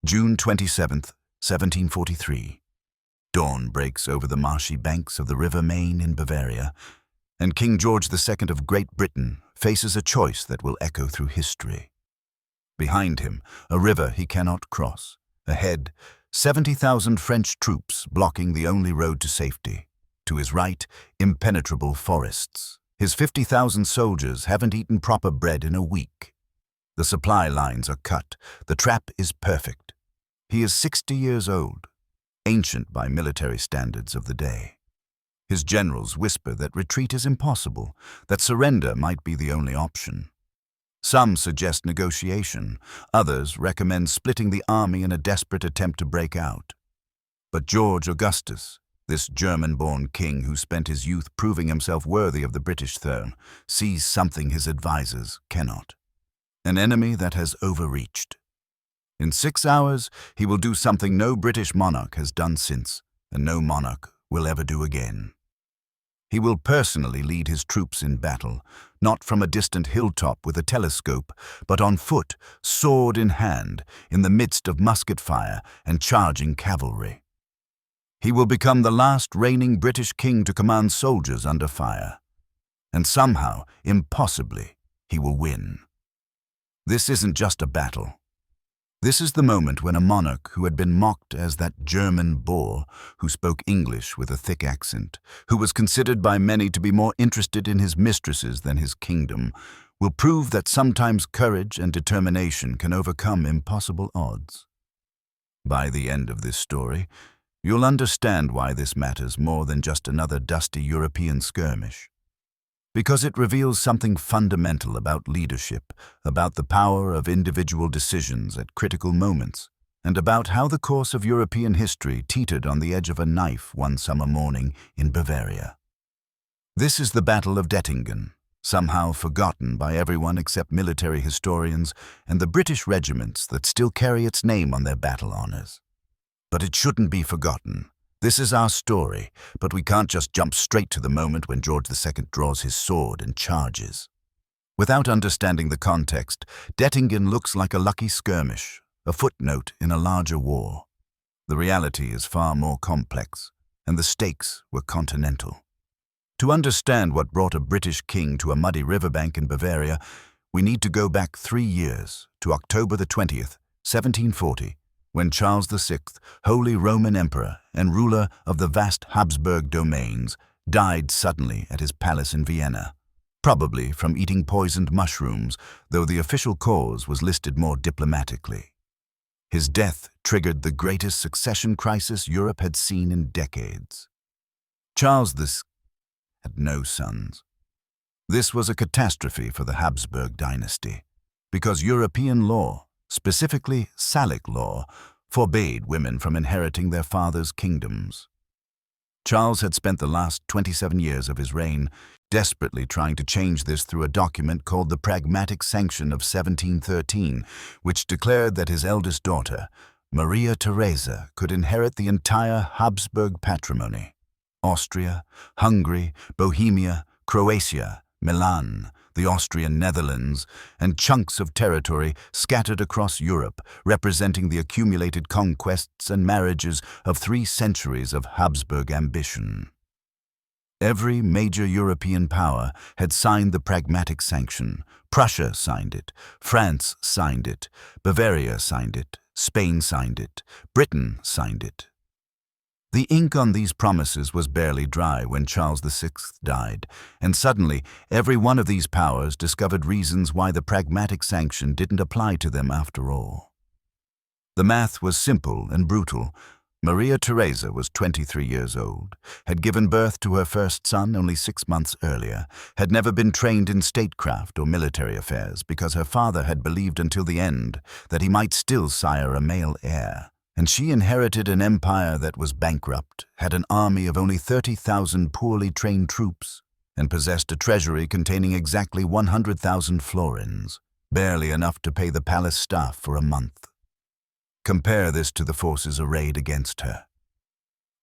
June 27th, 1743. Dawn breaks over the marshy banks of the River Main in Bavaria, and King George II of Great Britain faces a choice that will echo through history. Behind him, a river he cannot cross. Ahead, 70,000 French troops blocking the only road to safety. To his right, impenetrable forests. His 50,000 soldiers haven't eaten proper bread in a week. The supply lines are cut. The trap is perfect. He is 60 years old, ancient by military standards of the day. His generals whisper that retreat is impossible, that surrender might be the only option. Some suggest negotiation, others recommend splitting the army in a desperate attempt to break out. But George Augustus, this German-born king who spent his youth proving himself worthy of the British throne, sees something his advisors cannot. An enemy that has overreached. In 6 hours, he will do something no British monarch has done since, and no monarch will ever do again. He will personally lead his troops in battle, not from a distant hilltop with a telescope, but on foot, sword in hand, in the midst of musket fire and charging cavalry. He will become the last reigning British king to command soldiers under fire. And somehow, impossibly, he will win. This isn't just a battle. This is the moment when a monarch who had been mocked as that German boor, who spoke English with a thick accent, who was considered by many to be more interested in his mistresses than his kingdom, will prove that sometimes courage and determination can overcome impossible odds. By the end of this story, you'll understand why this matters more than just another dusty European skirmish. Because it reveals something fundamental about leadership, about the power of individual decisions at critical moments, and about how the course of European history teetered on the edge of a knife one summer morning in Bavaria. This is the Battle of Dettingen, somehow forgotten by everyone except military historians and the British regiments that still carry its name on their battle honors. But it shouldn't be forgotten. This is our story, but we can't just jump straight to the moment when George II draws his sword and charges. Without understanding the context, Dettingen looks like a lucky skirmish, a footnote in a larger war. The reality is far more complex, and the stakes were continental. To understand what brought a British king to a muddy riverbank in Bavaria, we need to go back 3 years, to October the 20th, 1740, when Charles VI, Holy Roman Emperor and ruler of the vast Habsburg domains, died suddenly at his palace in Vienna, probably from eating poisoned mushrooms, though the official cause was listed more diplomatically. His death triggered the greatest succession crisis Europe had seen in decades. Charles VI had no sons. This was a catastrophe for the Habsburg dynasty, because European law, specifically Salic law, forbade women from inheriting their father's kingdoms. Charles had spent the last 27 years of his reign desperately trying to change this through a document called the Pragmatic Sanction of 1713, which declared that his eldest daughter, Maria Theresa, could inherit the entire Habsburg patrimony: Austria, Hungary, Bohemia, Croatia, Milan, the Austrian Netherlands, and chunks of territory scattered across Europe, representing the accumulated conquests and marriages of 3 centuries of Habsburg ambition. Every major European power had signed the Pragmatic Sanction. Prussia signed it, France signed it, Bavaria signed it, Spain signed it, Britain signed it. The ink on these promises was barely dry when Charles VI died, and suddenly every one of these powers discovered reasons why the Pragmatic Sanction didn't apply to them after all. The math was simple and brutal. Maria Theresa was 23 years old, had given birth to her first son only 6 months earlier, had never been trained in statecraft or military affairs because her father had believed until the end that he might still sire a male heir. And she inherited an empire that was bankrupt, had an army of only 30,000 poorly trained troops, and possessed a treasury containing exactly 100,000 florins, barely enough to pay the palace staff for a month. Compare this to the forces arrayed against her.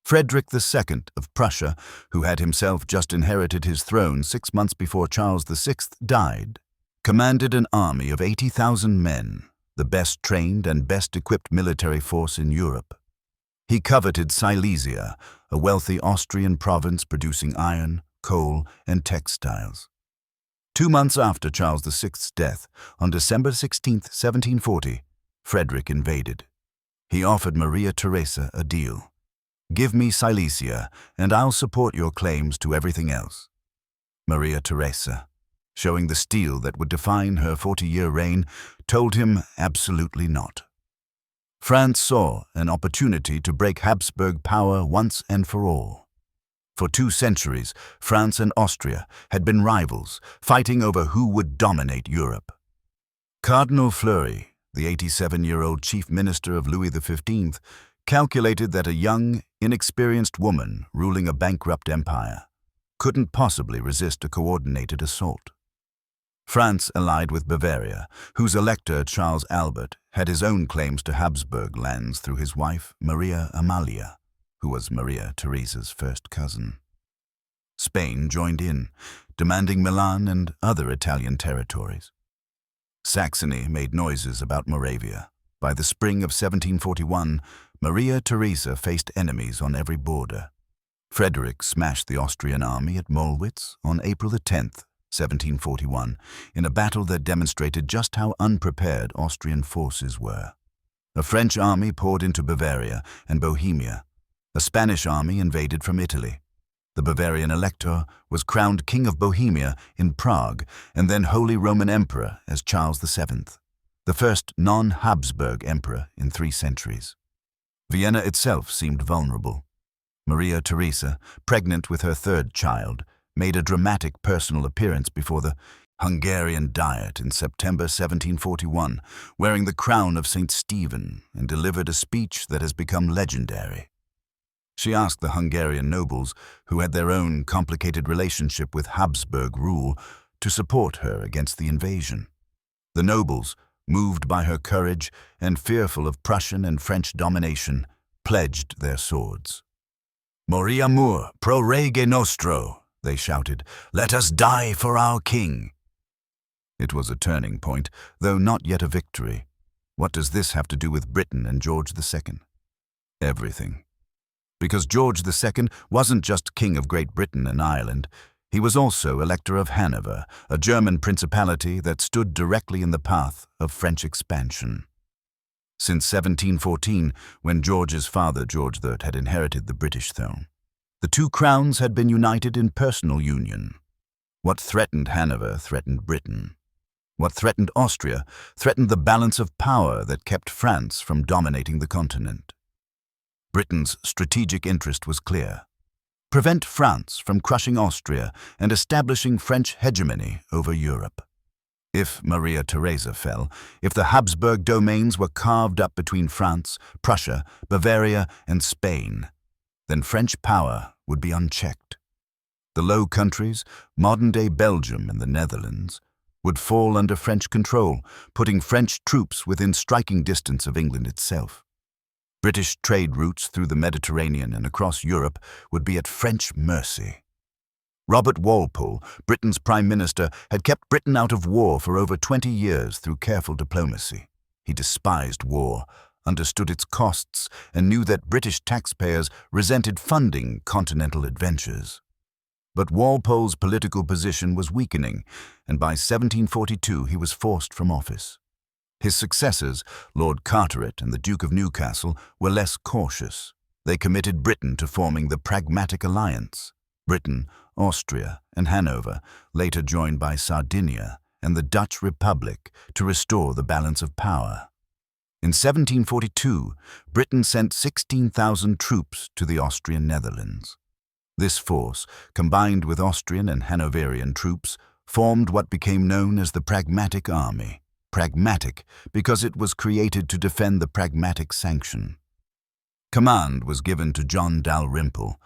Frederick II of Prussia, who had himself just inherited his throne 6 months before Charles VI died, commanded an army of 80,000 men, the best trained and best equipped military force in Europe. He coveted Silesia, a wealthy Austrian province producing iron, coal, and textiles. 2 months after Charles VI's death, on December 16, 1740, Frederick invaded. He offered Maria Theresa a deal. "Give me Silesia, and I'll support your claims to everything else." Maria Theresa, showing the steel that would define her 40-year reign, told him absolutely not. France saw an opportunity to break Habsburg power once and for all. For 2 centuries, France and Austria had been rivals, fighting over who would dominate Europe. Cardinal Fleury, the 87-year-old chief minister of Louis XV, calculated that a young, inexperienced woman ruling a bankrupt empire couldn't possibly resist a coordinated assault. France allied with Bavaria, whose elector Charles Albert had his own claims to Habsburg lands through his wife Maria Amalia, who was Maria Theresa's first cousin. Spain joined in, demanding Milan and other Italian territories. Saxony made noises about Moravia. By the spring of 1741, Maria Theresa faced enemies on every border. Frederick smashed the Austrian army at Mollwitz on April 10, 1741, in a battle that demonstrated just how unprepared Austrian forces were. A French army poured into Bavaria and Bohemia. A Spanish army invaded from Italy. The Bavarian elector was crowned King of Bohemia in Prague and then Holy Roman Emperor as Charles VII, the first non-Habsburg emperor in 3 centuries. Vienna itself seemed vulnerable. Maria Theresa, pregnant with her 3rd child, made a dramatic personal appearance before the Hungarian Diet in September 1741, wearing the crown of St. Stephen, and delivered a speech that has become legendary. She asked the Hungarian nobles, who had their own complicated relationship with Habsburg rule, to support her against the invasion. The nobles, moved by her courage and fearful of Prussian and French domination, pledged their swords. "Moriamur pro rege nostro," they shouted. "Let us die for our king." It was a turning point, though not yet a victory. What does this have to do with Britain and George II? Everything. Because George II wasn't just King of Great Britain and Ireland, he was also Elector of Hanover, a German principality that stood directly in the path of French expansion. Since 1714, when George's father, George III, had inherited the British throne, the 2 crowns had been united in personal union. What threatened Hanover threatened Britain. What threatened Austria threatened the balance of power that kept France from dominating the continent. Britain's strategic interest was clear: prevent France from crushing Austria and establishing French hegemony over Europe. If Maria Theresa fell, if the Habsburg domains were carved up between France, Prussia, Bavaria, and Spain, then French power would be unchecked. The Low Countries, modern-day Belgium and the Netherlands, would fall under French control, putting French troops within striking distance of England itself. British trade routes through the Mediterranean and across Europe would be at French mercy. Robert Walpole, Britain's Prime Minister, had kept Britain out of war for over 20 years through careful diplomacy. He despised war, understood its costs, and knew that British taxpayers resented funding continental adventures. But Walpole's political position was weakening, and by 1742 he was forced from office. His successors, Lord Carteret and the Duke of Newcastle, were less cautious. They committed Britain to forming the Pragmatic Alliance. Britain, Austria, and Hanover, later joined by Sardinia and the Dutch Republic, to restore the balance of power. In 1742, Britain sent 16,000 troops to the Austrian Netherlands. This force, combined with Austrian and Hanoverian troops, formed what became known as the Pragmatic Army. Pragmatic because it was created to defend the Pragmatic Sanction. Command was given to John Dalrymple,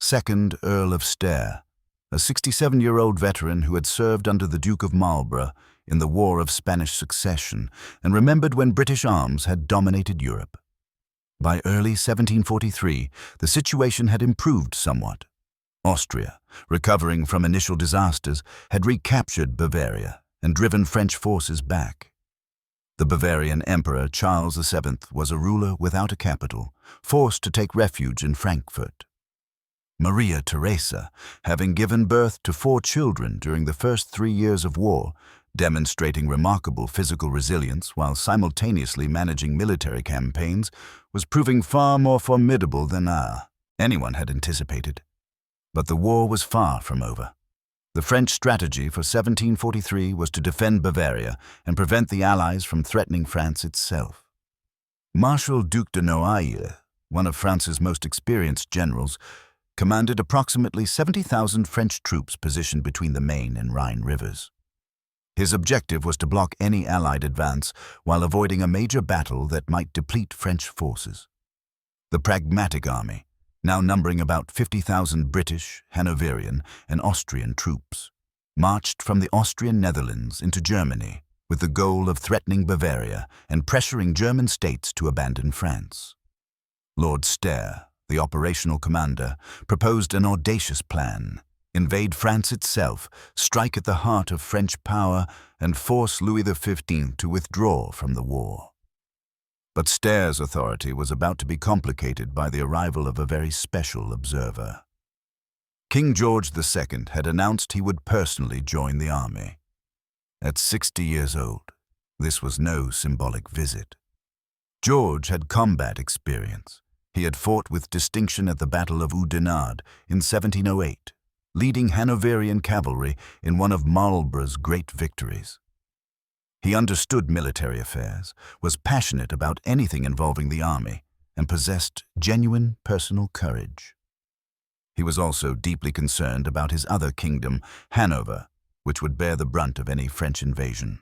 2nd Earl of Stair, a 67-year-old veteran who had served under the Duke of Marlborough in the War of Spanish Succession and remembered when British arms had dominated Europe. By early 1743, the situation had improved somewhat. Austria, recovering from initial disasters, had recaptured Bavaria and driven French forces back. The Bavarian Emperor Charles VII was a ruler without a capital, forced to take refuge in Frankfurt. Maria Theresa, having given birth to 4 children during the first 3 years of war, demonstrating remarkable physical resilience while simultaneously managing military campaigns, was proving far more formidable than anyone had anticipated. But the war was far from over. The French strategy for 1743 was to defend Bavaria and prevent the Allies from threatening France itself. Marshal Duc de Noailles, one of France's most experienced generals, commanded approximately 70,000 French troops positioned between the Main and Rhine rivers. His objective was to block any Allied advance while avoiding a major battle that might deplete French forces. The Pragmatic Army, now numbering about 50,000 British, Hanoverian, and Austrian troops, marched from the Austrian Netherlands into Germany with the goal of threatening Bavaria and pressuring German states to abandon France. Lord Stair, the operational commander, proposed an audacious plan: invade France itself, strike at the heart of French power, and force Louis XV to withdraw from the war. But Stair's authority was about to be complicated by the arrival of a very special observer. King George II had announced he would personally join the army. At 60 years old, this was no symbolic visit. George had combat experience. He had fought with distinction at the Battle of Oudenarde in 1708, leading Hanoverian cavalry in one of Marlborough's great victories. He understood military affairs, was passionate about anything involving the army, and possessed genuine personal courage. He was also deeply concerned about his other kingdom, Hanover, which would bear the brunt of any French invasion.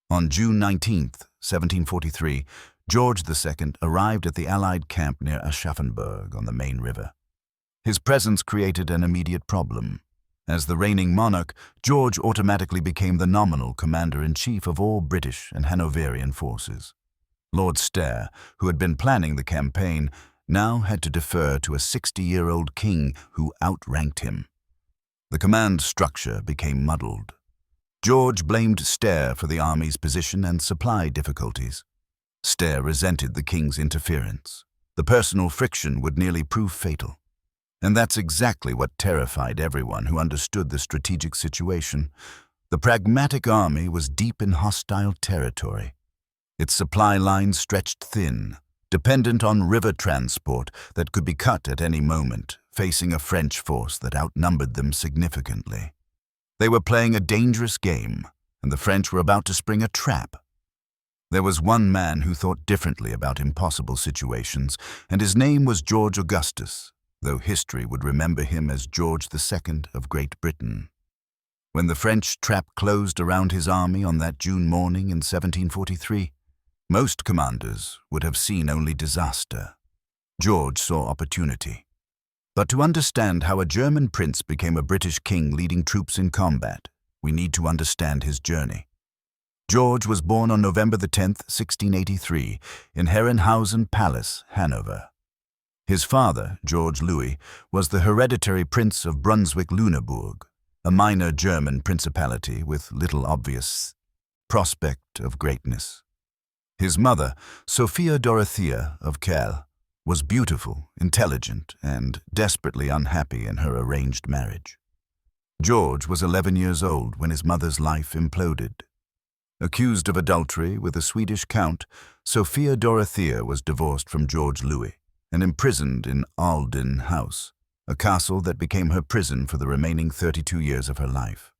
On June 19, 1743, George II arrived at the Allied camp near Aschaffenburg on the Main River. His presence created an immediate problem. As the reigning monarch, George automatically became the nominal commander-in-chief of all British and Hanoverian forces. Lord Stair, who had been planning the campaign, now had to defer to a 60-year-old king who outranked him. The command structure became muddled. George blamed Stair for the army's position and supply difficulties. Stair resented the king's interference. The personal friction would nearly prove fatal. And that's exactly what terrified everyone who understood the strategic situation. The Pragmatic Army was deep in hostile territory. Its supply lines stretched thin, dependent on river transport that could be cut at any moment, facing a French force that outnumbered them significantly. They were playing a dangerous game, and the French were about to spring a trap. There was one man who thought differently about impossible situations, and his name was George Augustus, though history would remember him as George II of Great Britain. When the French trap closed around his army on that June morning in 1743, most commanders would have seen only disaster. George saw opportunity. But to understand how a German prince became a British king leading troops in combat, we need to understand his journey. George was born on November 10, 1683, in Herrenhausen Palace, Hanover. His father, George Louis, was the hereditary Prince of Brunswick-Lüneburg, a minor German principality with little obvious prospect of greatness. His mother, Sophia Dorothea of Kehl, was beautiful, intelligent, and desperately unhappy in her arranged marriage. George was 11 years old when his mother's life imploded. Accused of adultery with a Swedish count, Sophia Dorothea was divorced from George Louis and imprisoned in Ahlden House, a castle that became her prison for the remaining 32 years of her life.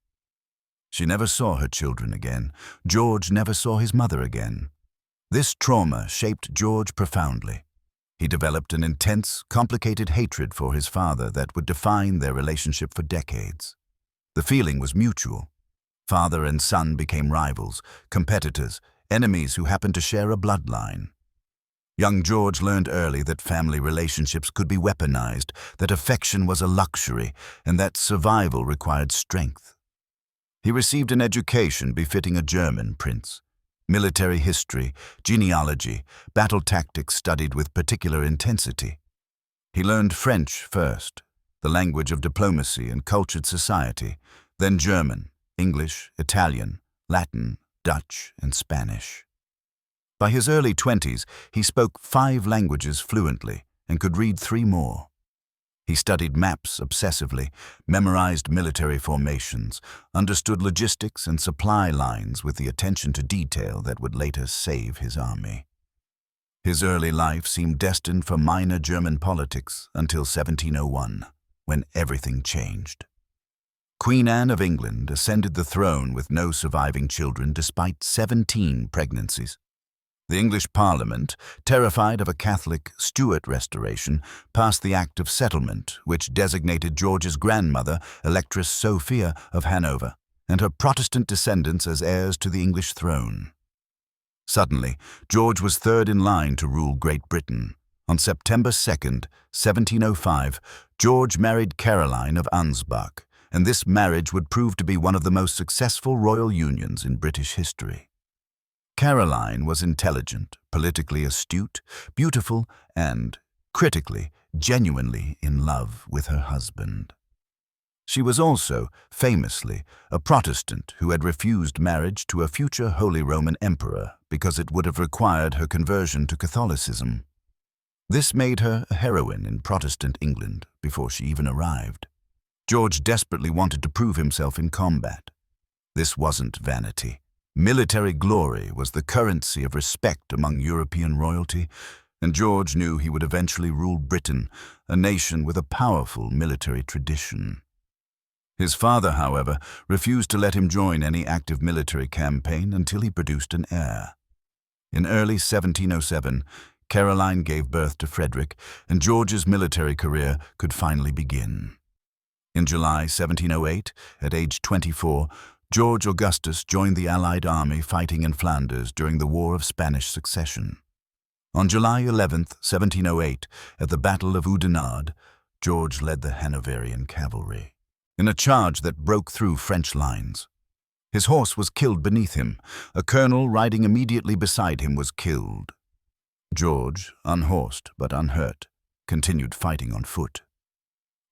She never saw her children again. George never saw his mother again. This trauma shaped George profoundly. He developed an intense, complicated hatred for his father that would define their relationship for decades. The feeling was mutual. Father and son became rivals, competitors, enemies who happened to share a bloodline. Young George learned early that family relationships could be weaponized, that affection was a luxury, and that survival required strength. He received an education befitting a German prince. Military history, genealogy, battle tactics studied with particular intensity. He learned French first, the language of diplomacy and cultured society, then German, English, Italian, Latin, Dutch, and Spanish. By his early 20s, he spoke 5 languages fluently and could read 3 more. He studied maps obsessively, memorized military formations, understood logistics and supply lines with the attention to detail that would later save his army. His early life seemed destined for minor German politics until 1701, when everything changed. Queen Anne of England ascended the throne with no surviving children despite 17 pregnancies. The English Parliament, terrified of a Catholic Stuart restoration, passed the Act of Settlement, which designated George's grandmother, Electress Sophia of Hanover, and her Protestant descendants as heirs to the English throne. Suddenly, George was third in line to rule Great Britain. On September 2, 1705, George married Caroline of Ansbach, and this marriage would prove to be one of the most successful royal unions in British history. Caroline was intelligent, politically astute, beautiful, and, critically, genuinely in love with her husband. She was also, famously, a Protestant who had refused marriage to a future Holy Roman Emperor because it would have required her conversion to Catholicism. This made her a heroine in Protestant England before she even arrived. George desperately wanted to prove himself in combat. This wasn't vanity. Military glory was the currency of respect among European royalty, and George knew he would eventually rule Britain, a nation with a powerful military tradition. His father, however, refused to let him join any active military campaign until he produced an heir. In early 1707, Caroline gave birth to Frederick, and George's military career could finally begin. In July 1708, at age 24, George Augustus joined the Allied army fighting in Flanders during the War of Spanish Succession. On July 11, 1708, at the Battle of Oudenarde, George led the Hanoverian cavalry in a charge that broke through French lines. His horse was killed beneath him. A colonel riding immediately beside him was killed. George, unhorsed but unhurt, continued fighting on foot.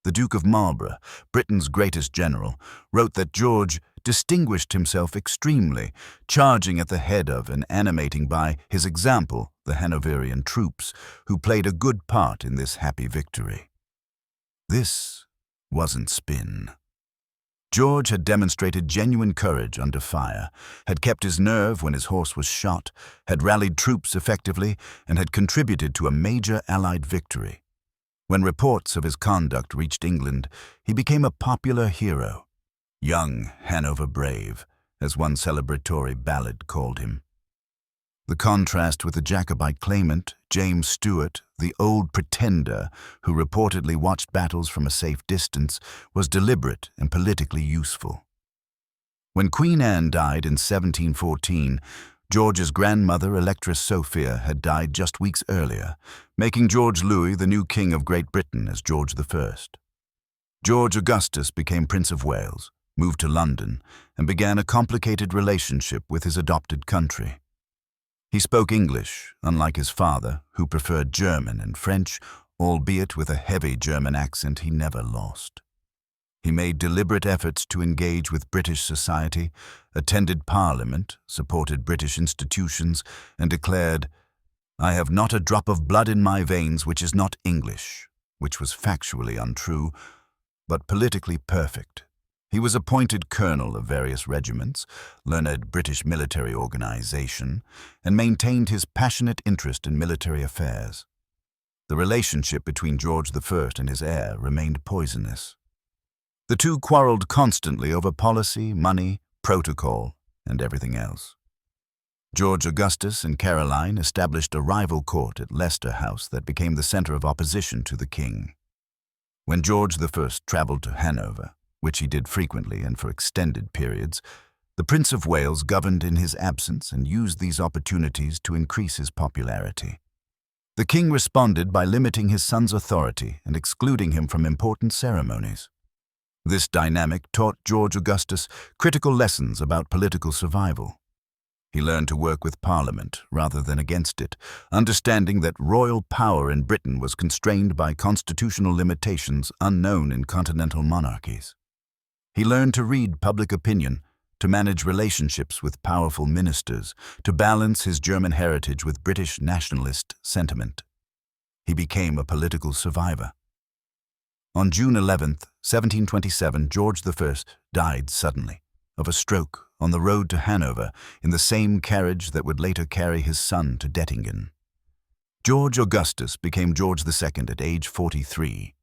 The Duke of Marlborough, Britain's greatest general, wrote that George distinguished himself extremely, charging at the head of and animating by his example the Hanoverian troops, who played a good part in this happy victory. This wasn't spin. George had demonstrated genuine courage under fire, had kept his nerve when his horse was shot, had rallied troops effectively, and had contributed to a major Allied victory. When reports of his conduct reached England, he became a popular hero. Young Hanover Brave, as one celebratory ballad called him. The contrast with the Jacobite claimant, James Stuart, the old pretender who reportedly watched battles from a safe distance, was deliberate and politically useful. When Queen Anne died in 1714, George's grandmother, Electress Sophia, had died just weeks earlier, making George Louis the new King of Great Britain as George I. George Augustus became Prince of Wales, moved to London, and began a complicated relationship with his adopted country. He spoke English, unlike his father, who preferred German and French, albeit with a heavy German accent he never lost. He made deliberate efforts to engage with British society, attended Parliament, supported British institutions, and declared, "I have not a drop of blood in my veins which is not English," which was factually untrue, but politically perfect. He was appointed colonel of various regiments, learned British military organization, and maintained his passionate interest in military affairs. The relationship between George I and his heir remained poisonous. The two quarreled constantly over policy, money, protocol, and everything else. George Augustus and Caroline established a rival court at Leicester House that became the center of opposition to the king. When George I traveled to Hanover, which he did frequently and for extended periods, the Prince of Wales governed in his absence and used these opportunities to increase his popularity. The king responded by limiting his son's authority and excluding him from important ceremonies. This dynamic taught George Augustus critical lessons about political survival. He learned to work with Parliament rather than against it, understanding that royal power in Britain was constrained by constitutional limitations unknown in continental monarchies. He learned to read public opinion, to manage relationships with powerful ministers, to balance his German heritage with British nationalist sentiment. He became a political survivor. On June 11, 1727, George I died suddenly of a stroke on the road to Hanover in the same carriage that would later carry his son to Dettingen. George Augustus became George II at age 43.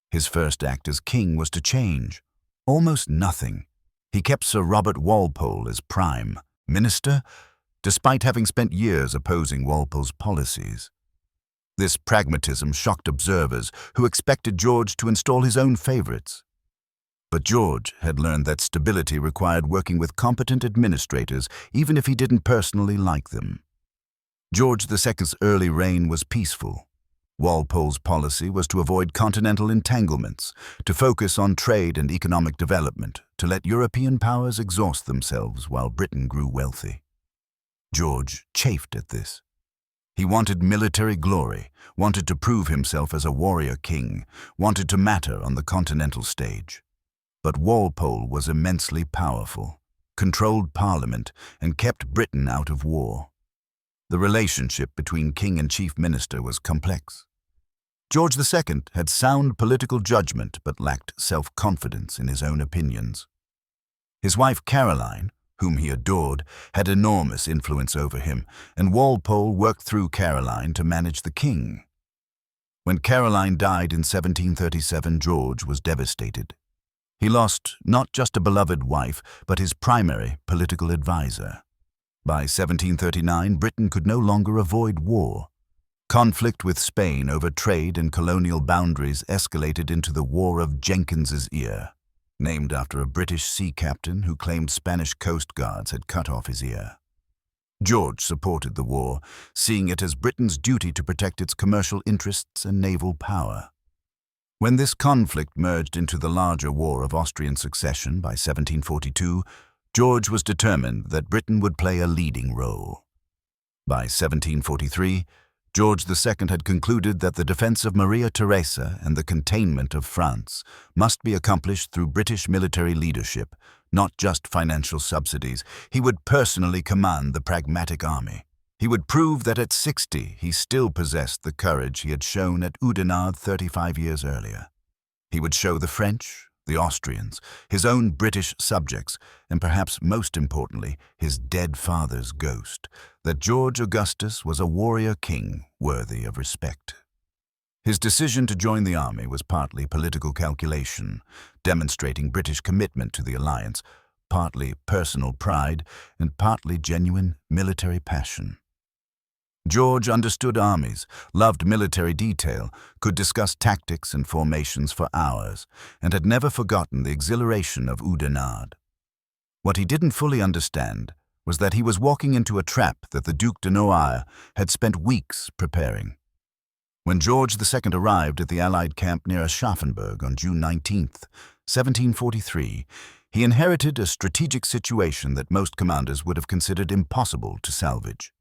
His first act as king was to change almost nothing. He kept Sir Robert Walpole as prime minister, despite having spent years opposing Walpole's policies. This pragmatism shocked observers who expected George to install his own favorites. But George had learned that stability required working with competent administrators, even if he didn't personally like them. George II's early reign was peaceful. Walpole's policy was to avoid continental entanglements, to focus on trade and economic development, to let European powers exhaust themselves while Britain grew wealthy. George chafed at this. He wanted military glory, wanted to prove himself as a warrior king, wanted to matter on the continental stage. But Walpole was immensely powerful, controlled Parliament, and kept Britain out of war. The relationship between king and chief minister was complex. George II had sound political judgment but lacked self-confidence in his own opinions. His wife Caroline, whom he adored, had enormous influence over him, and Walpole worked through Caroline to manage the king. When Caroline died in 1737, George was devastated. He lost not just a beloved wife, but his primary political advisor. By 1739, Britain could no longer avoid war. Conflict with Spain over trade and colonial boundaries escalated into the War of Jenkins's Ear, named after a British sea captain who claimed Spanish coast guards had cut off his ear. George supported the war, seeing it as Britain's duty to protect its commercial interests and naval power. When this conflict merged into the larger War of Austrian Succession by 1742, George was determined that Britain would play a leading role. By 1743, George II had concluded that the defense of Maria Theresa and the containment of France must be accomplished through British military leadership, not just financial subsidies. He would personally command the pragmatic army. He would prove that at 60 he still possessed the courage he had shown at Oudenarde 35 years earlier. He would show the French, the Austrians, his own British subjects, and perhaps most importantly, his dead father's ghost, that George Augustus was a warrior king worthy of respect. His decision to join the army was partly political calculation, demonstrating British commitment to the alliance, partly personal pride, and partly genuine military passion. George understood armies, loved military detail, could discuss tactics and formations for hours, and had never forgotten the exhilaration of Oudenarde. What he didn't fully understand was that he was walking into a trap that the Duc de Noailles had spent weeks preparing. When George II arrived at the Allied camp near Aschaffenburg on June 19, 1743, he inherited a strategic situation that most commanders would have considered impossible to salvage.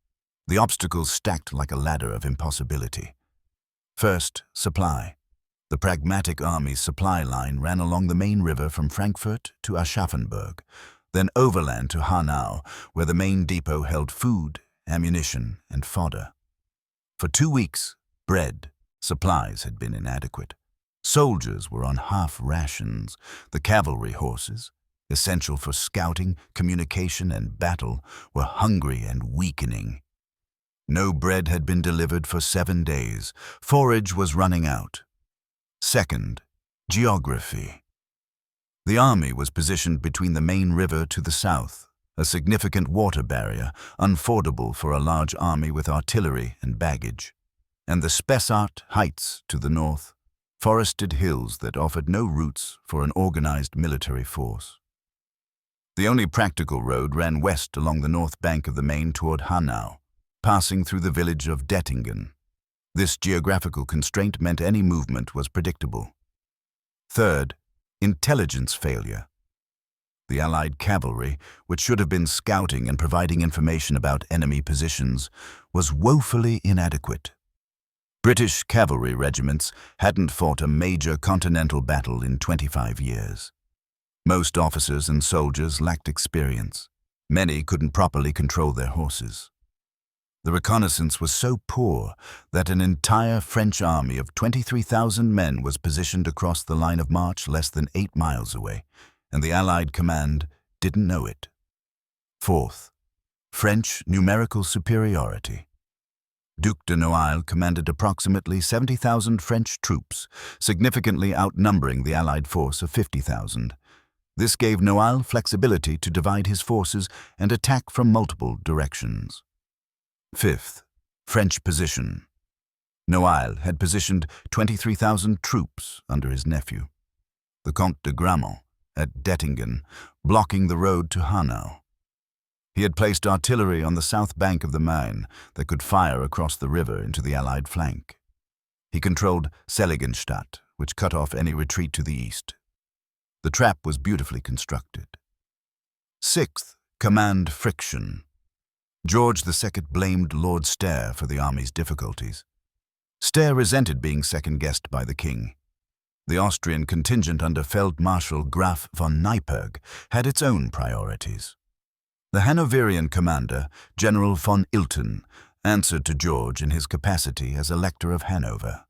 The obstacles stacked like a ladder of impossibility. First, supply. The pragmatic army's supply line ran along the main river from Frankfurt to Aschaffenburg, then overland to Hanau, where the main depot held food, ammunition, and fodder. For 2 weeks, supplies had been inadequate. Soldiers were on half rations. The cavalry horses, essential for scouting, communication, and battle, were hungry and weakening. No bread had been delivered for 7 days. Forage was running out. Second, geography. The army was positioned between the main river to the south, a significant water barrier, unfordable for a large army with artillery and baggage, and the Spessart heights to the north, forested hills that offered no routes for an organized military force. The only practical road ran west along the north bank of the Main toward Hanau, passing through the village of Dettingen. This geographical constraint meant any movement was predictable. Third, intelligence failure. The Allied cavalry, which should have been scouting and providing information about enemy positions, was woefully inadequate. British cavalry regiments hadn't fought a major continental battle in 25 years. Most officers and soldiers lacked experience. Many couldn't properly control their horses. The reconnaissance was so poor that an entire French army of 23,000 men was positioned across the line of march less than 8 miles away, and the Allied command didn't know it. Fourth, French numerical superiority. Duc de Noailles commanded approximately 70,000 French troops, significantly outnumbering the Allied force of 50,000. This gave Noailles flexibility to divide his forces and attack from multiple directions. Fifth, French position. Noailles had positioned 23,000 troops under his nephew, the Comte de Gramont, at Dettingen, blocking the road to Hanau. He had placed artillery on the south bank of the Main that could fire across the river into the Allied flank. He controlled Seligenstadt, which cut off any retreat to the east. The trap was beautifully constructed. Sixth, command friction. George II blamed Lord Stair for the army's difficulties. Stair resented being second-guessed by the king. The Austrian contingent under Feldmarschall Graf von Neipperg had its own priorities. The Hanoverian commander, General von Ilten, answered to George in his capacity as Elector of Hanover.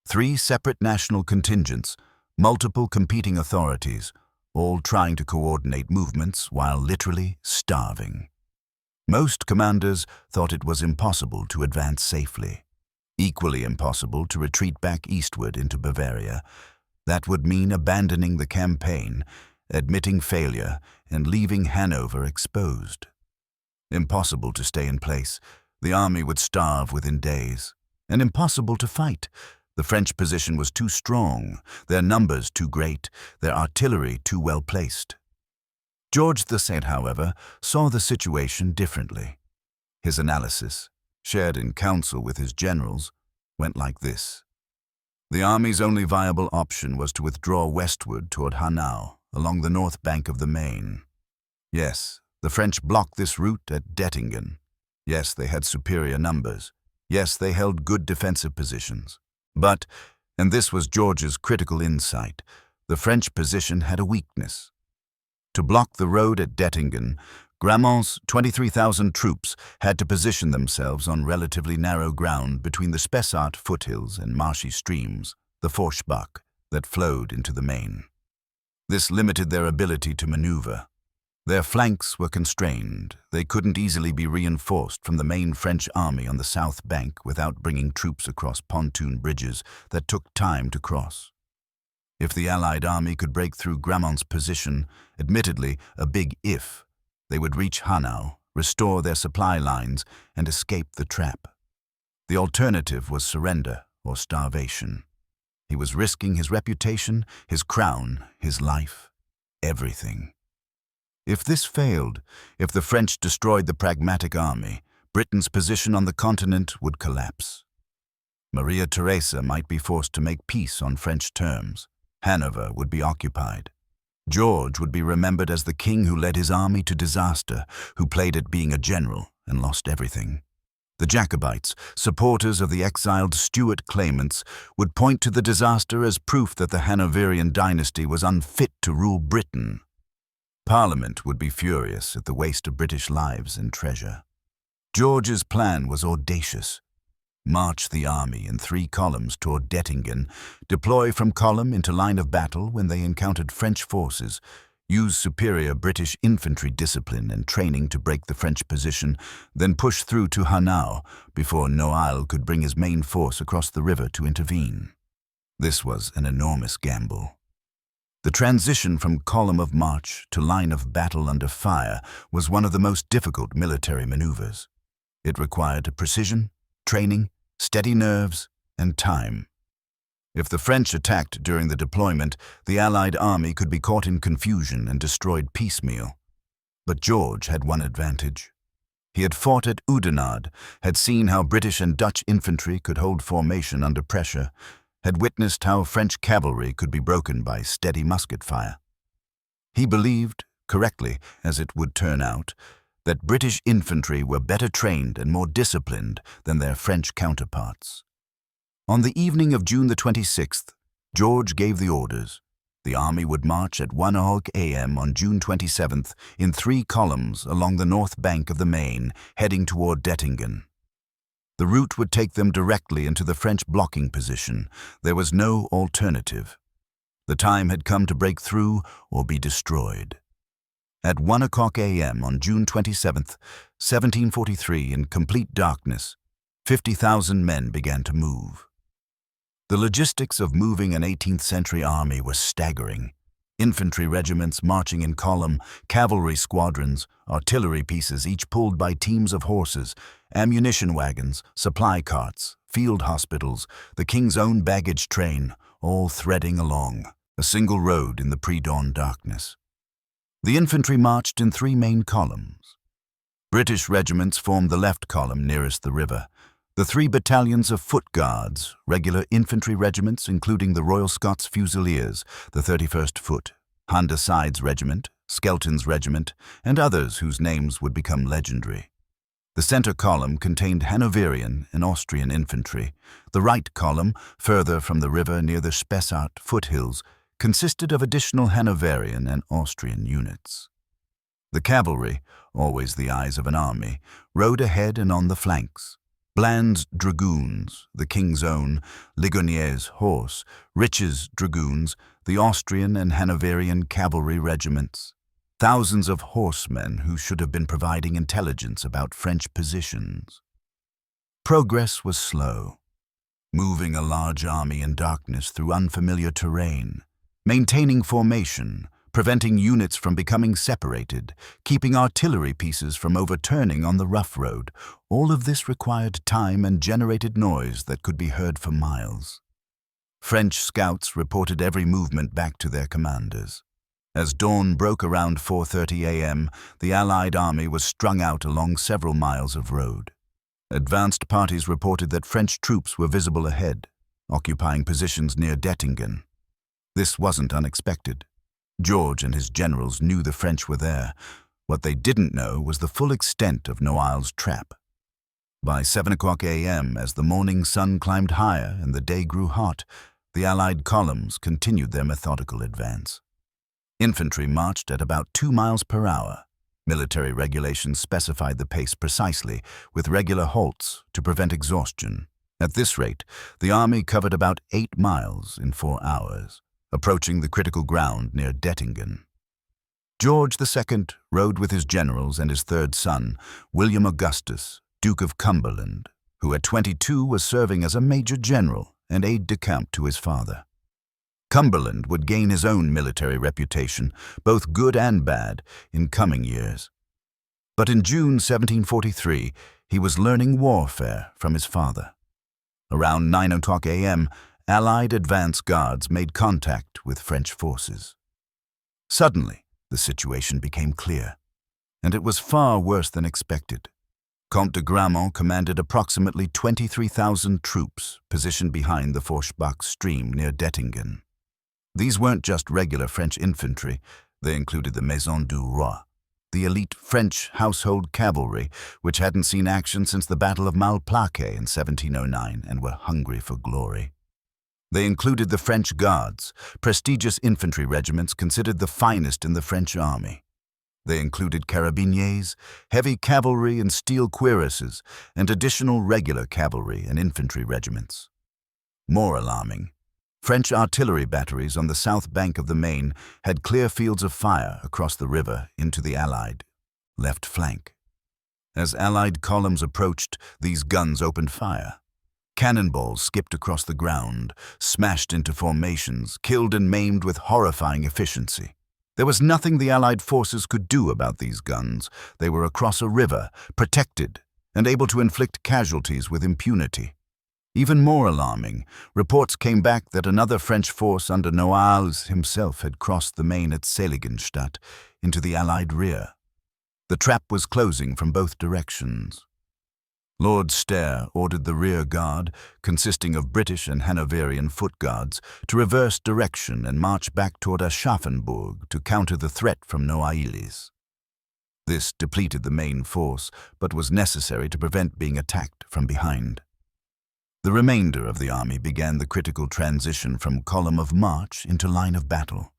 3 separate national contingents, multiple competing authorities, all trying to coordinate movements while literally starving. Most commanders thought it was impossible to advance safely. Equally impossible to retreat back eastward into Bavaria. That would mean abandoning the campaign, admitting failure, and leaving Hanover exposed. Impossible to stay in place. The army would starve within days. And impossible to fight. The French position was too strong, their numbers too great, their artillery too well placed. George II, however, saw the situation differently. His analysis, shared in council with his generals, went like this. The army's only viable option was to withdraw westward toward Hanau, along the north bank of the Main. Yes, the French blocked this route at Dettingen. Yes, they had superior numbers. Yes, they held good defensive positions. But, and this was George's critical insight, the French position had a weakness. To block the road at Dettingen, Gramont's 23,000 troops had to position themselves on relatively narrow ground between the Spessart foothills and marshy streams, the Forschbach, that flowed into the Main. This limited their ability to maneuver. Their flanks were constrained. They couldn't easily be reinforced from the main French army on the south bank without bringing troops across pontoon bridges that took time to cross. If the Allied army could break through Gramont's position, admittedly a big if, they would reach Hanau, restore their supply lines, and escape the trap. The alternative was surrender or starvation. He was risking his reputation, his crown, his life, everything. If this failed, if the French destroyed the pragmatic army, Britain's position on the continent would collapse. Maria Theresa might be forced to make peace on French terms. Hanover would be occupied. George would be remembered as the king who led his army to disaster, who played at being a general and lost everything. The Jacobites, supporters of the exiled Stuart claimants, would point to the disaster as proof that the Hanoverian dynasty was unfit to rule Britain. Parliament would be furious at the waste of British lives and treasure. George's plan was audacious. March the army in 3 columns toward Dettingen, deploy from column into line of battle when they encountered French forces, use superior British infantry discipline and training to break the French position, then push through to Hanau before Noailles could bring his main force across the river to intervene. This was an enormous gamble. The transition from column of march to line of battle under fire was one of the most difficult military maneuvers. It required precision, training, steady nerves, and time. If the French attacked during the deployment, the Allied army could be caught in confusion and destroyed piecemeal. But George had one advantage. He had fought at Oudenarde, had seen how British and Dutch infantry could hold formation under pressure, had witnessed how French cavalry could be broken by steady musket fire. He believed, correctly as it would turn out, that British infantry were better trained and more disciplined than their French counterparts. On the evening of June the 26th, George gave the orders. The army would march at 1 a.m. on June 27th in 3 columns along the north bank of the Main, heading toward Dettingen. The route would take them directly into the French blocking position. There was no alternative. The time had come to break through or be destroyed. At 1 a.m. on June 27th, 1743, in complete darkness, 50,000 men began to move. The logistics of moving an 18th-century army were staggering. Infantry regiments marching in column, cavalry squadrons, artillery pieces each pulled by teams of horses, ammunition wagons, supply carts, field hospitals, the king's own baggage train, all threading along, a single road in the pre-dawn darkness. The infantry marched in 3 main columns. British regiments formed the left column nearest the river. The 3 battalions of foot guards, regular infantry regiments including the Royal Scots Fusiliers, the 31st Foot, Honda Sides Regiment, Skelton's Regiment, and others whose names would become legendary. The center column contained Hanoverian and Austrian infantry. The right column, further from the river near the Spessart foothills, consisted of additional Hanoverian and Austrian units. The cavalry, always the eyes of an army, rode ahead and on the flanks. Bland's dragoons, the king's own, Ligonier's horse, Rich's dragoons, the Austrian and Hanoverian cavalry regiments. Thousands of horsemen who should have been providing intelligence about French positions. Progress was slow, moving a large army in darkness through unfamiliar terrain, maintaining formation, preventing units from becoming separated, keeping artillery pieces from overturning on the rough road. All of this required time and generated noise that could be heard for miles. French scouts reported every movement back to their commanders. As dawn broke around 4:30 a.m., the Allied army was strung out along several miles of road. Advanced parties reported that French troops were visible ahead, occupying positions near Dettingen. This wasn't unexpected. George and his generals knew the French were there. What they didn't know was the full extent of Noailles' trap. By 7 a.m., as the morning sun climbed higher and the day grew hot, the Allied columns continued their methodical advance. Infantry marched at about 2 miles per hour. Military regulations specified the pace precisely, with regular halts to prevent exhaustion. At this rate, the army covered about 8 miles in 4 hours, approaching the critical ground near Dettingen. George II rode with his generals and his third son, William Augustus, Duke of Cumberland, who at 22 was serving as a major general and aide-de-camp to his father. Cumberland would gain his own military reputation, both good and bad, in coming years. But in June 1743, he was learning warfare from his father. Around 9 a.m., Allied advance guards made contact with French forces. Suddenly, the situation became clear, and it was far worse than expected. Comte de Grammont commanded approximately 23,000 troops positioned behind the Forschbach stream near Dettingen. These weren't just regular French infantry, they included the Maison du Roi, the elite French household cavalry, which hadn't seen action since the Battle of Malplaquet in 1709 and were hungry for glory. They included the French Guards, prestigious infantry regiments considered the finest in the French army. They included carabiniers, heavy cavalry and steel cuirasses, and additional regular cavalry and infantry regiments. More alarming, French artillery batteries on the south bank of the Main had clear fields of fire across the river into the Allied left flank. As Allied columns approached, these guns opened fire. Cannonballs skipped across the ground, smashed into formations, killed and maimed with horrifying efficiency. There was nothing the Allied forces could do about these guns. They were across a river, protected, and able to inflict casualties with impunity. Even more alarming, reports came back that another French force under Noailles himself had crossed the Main at Seligenstadt into the Allied rear. The trap was closing from both directions. Lord Stair ordered the rear guard, consisting of British and Hanoverian foot guards, to reverse direction and march back toward Aschaffenburg to counter the threat from Noailles. This depleted the main force, but was necessary to prevent being attacked from behind. The remainder of the army began the critical transition from column of march into line of battle.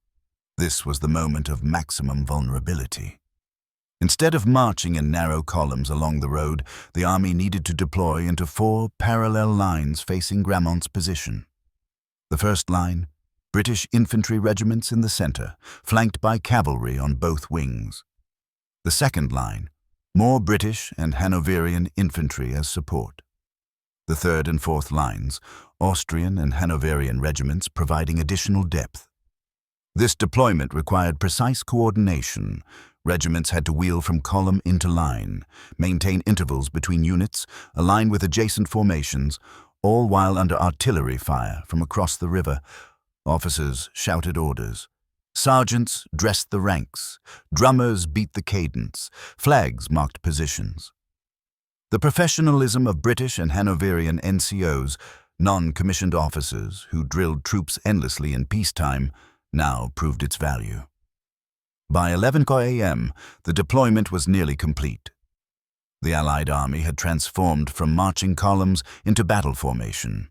This was the moment of maximum vulnerability. Instead of marching in narrow columns along the road, the army needed to deploy into 4 parallel lines facing Gramont's position. The first line, British infantry regiments in the center, flanked by cavalry on both wings. The second line, more British and Hanoverian infantry as support. The third and fourth lines, Austrian and Hanoverian regiments providing additional depth. This deployment required precise coordination. Regiments had to wheel from column into line, maintain intervals between units, align with adjacent formations, all while under artillery fire from across the river. Officers shouted orders. Sergeants dressed the ranks. Drummers beat the cadence. Flags marked positions. The professionalism of British and Hanoverian NCOs, non-commissioned officers who drilled troops endlessly in peacetime, now proved its value. By 11 a.m., the deployment was nearly complete. The Allied army had transformed from marching columns into battle formation.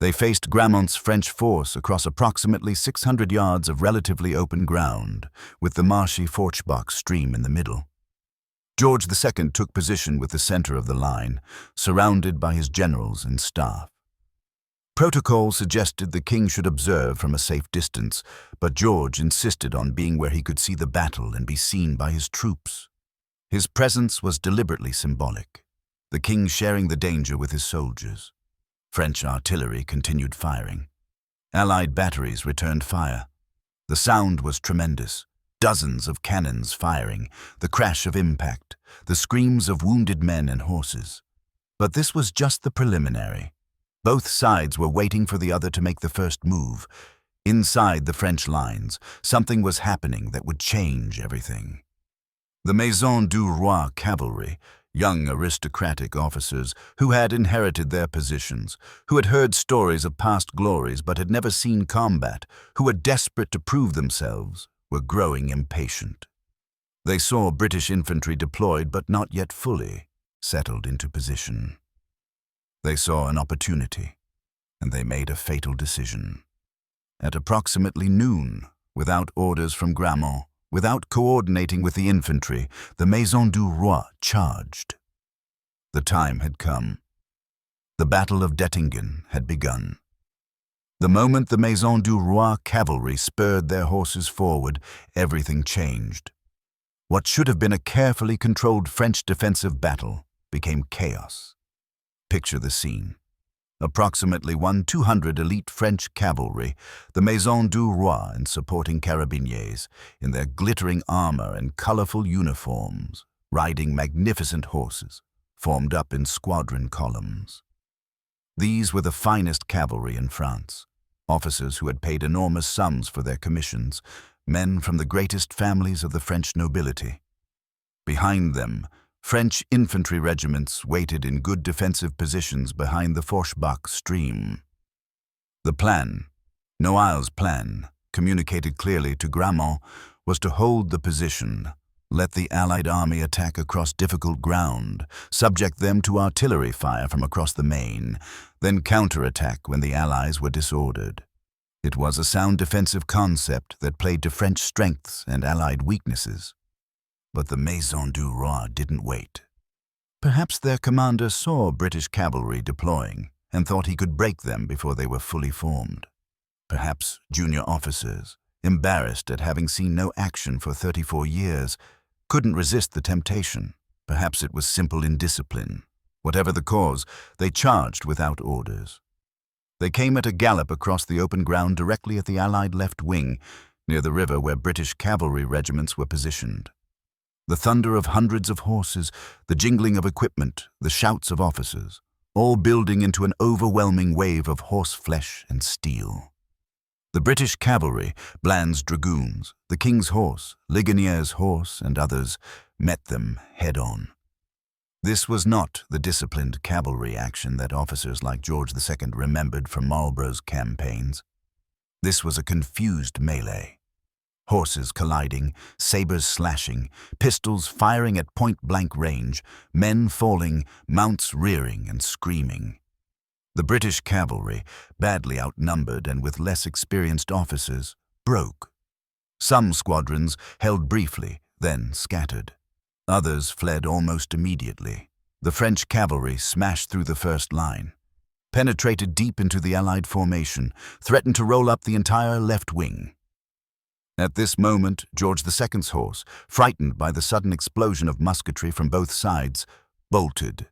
They faced Gramont's French force across approximately 600 yards of relatively open ground, with the marshy Forchbach stream in the middle. George II took position with the center of the line, surrounded by his generals and staff. Protocol suggested the king should observe from a safe distance, but George insisted on being where he could see the battle and be seen by his troops. His presence was deliberately symbolic, the king sharing the danger with his soldiers. French artillery continued firing. Allied batteries returned fire. The sound was tremendous. Dozens of cannons firing, the crash of impact, the screams of wounded men and horses. But this was just the preliminary. Both sides were waiting for the other to make the first move. Inside the French lines, something was happening that would change everything. The Maison du Roi cavalry, young aristocratic officers who had inherited their positions, who had heard stories of past glories but had never seen combat, who were desperate to prove themselves, were growing impatient. They saw British infantry deployed but not yet fully settled into position. They saw an opportunity, and they made a fatal decision. At approximately noon, without orders from Gramont, without coordinating with the infantry, the Maison du Roi charged. The time had come. The Battle of Dettingen had begun. The moment the Maison du Roi cavalry spurred their horses forward, everything changed. What should have been a carefully controlled French defensive battle became chaos. Picture the scene. Approximately 200 elite French cavalry, the Maison du Roi and supporting carabiniers, in their glittering armor and colorful uniforms, riding magnificent horses, formed up in squadron columns. These were the finest cavalry in France, officers who had paid enormous sums for their commissions, men from the greatest families of the French nobility. Behind them, French infantry regiments waited in good defensive positions behind the Forchbach stream. The plan, Noailles' plan, communicated clearly to Gramont, was to hold the position, let the Allied army attack across difficult ground, subject them to artillery fire from across the Main, then counterattack when the Allies were disordered. It was a sound defensive concept that played to French strengths and Allied weaknesses. But the Maison du Roi didn't wait. Perhaps their commander saw British cavalry deploying and thought he could break them before they were fully formed. Perhaps junior officers, embarrassed at having seen no action for 34 years, couldn't resist the temptation. Perhaps it was simple indiscipline. Whatever the cause, they charged without orders. They came at a gallop across the open ground directly at the Allied left wing, near the river where British cavalry regiments were positioned. The thunder of hundreds of horses, the jingling of equipment, the shouts of officers, all building into an overwhelming wave of horseflesh and steel. The British cavalry, Bland's dragoons, the King's horse, Ligonier's horse, and others, met them head-on. This was not the disciplined cavalry action that officers like George II remembered from Marlborough's campaigns. This was a confused melee. Horses colliding, sabers slashing, pistols firing at point-blank range, men falling, mounts rearing and screaming. The British cavalry, badly outnumbered and with less experienced officers, broke. Some squadrons held briefly, then scattered. Others fled almost immediately. The French cavalry smashed through the first line, penetrated deep into the Allied formation, threatened to roll up the entire left wing. At this moment, George II's horse, frightened by the sudden explosion of musketry from both sides, bolted.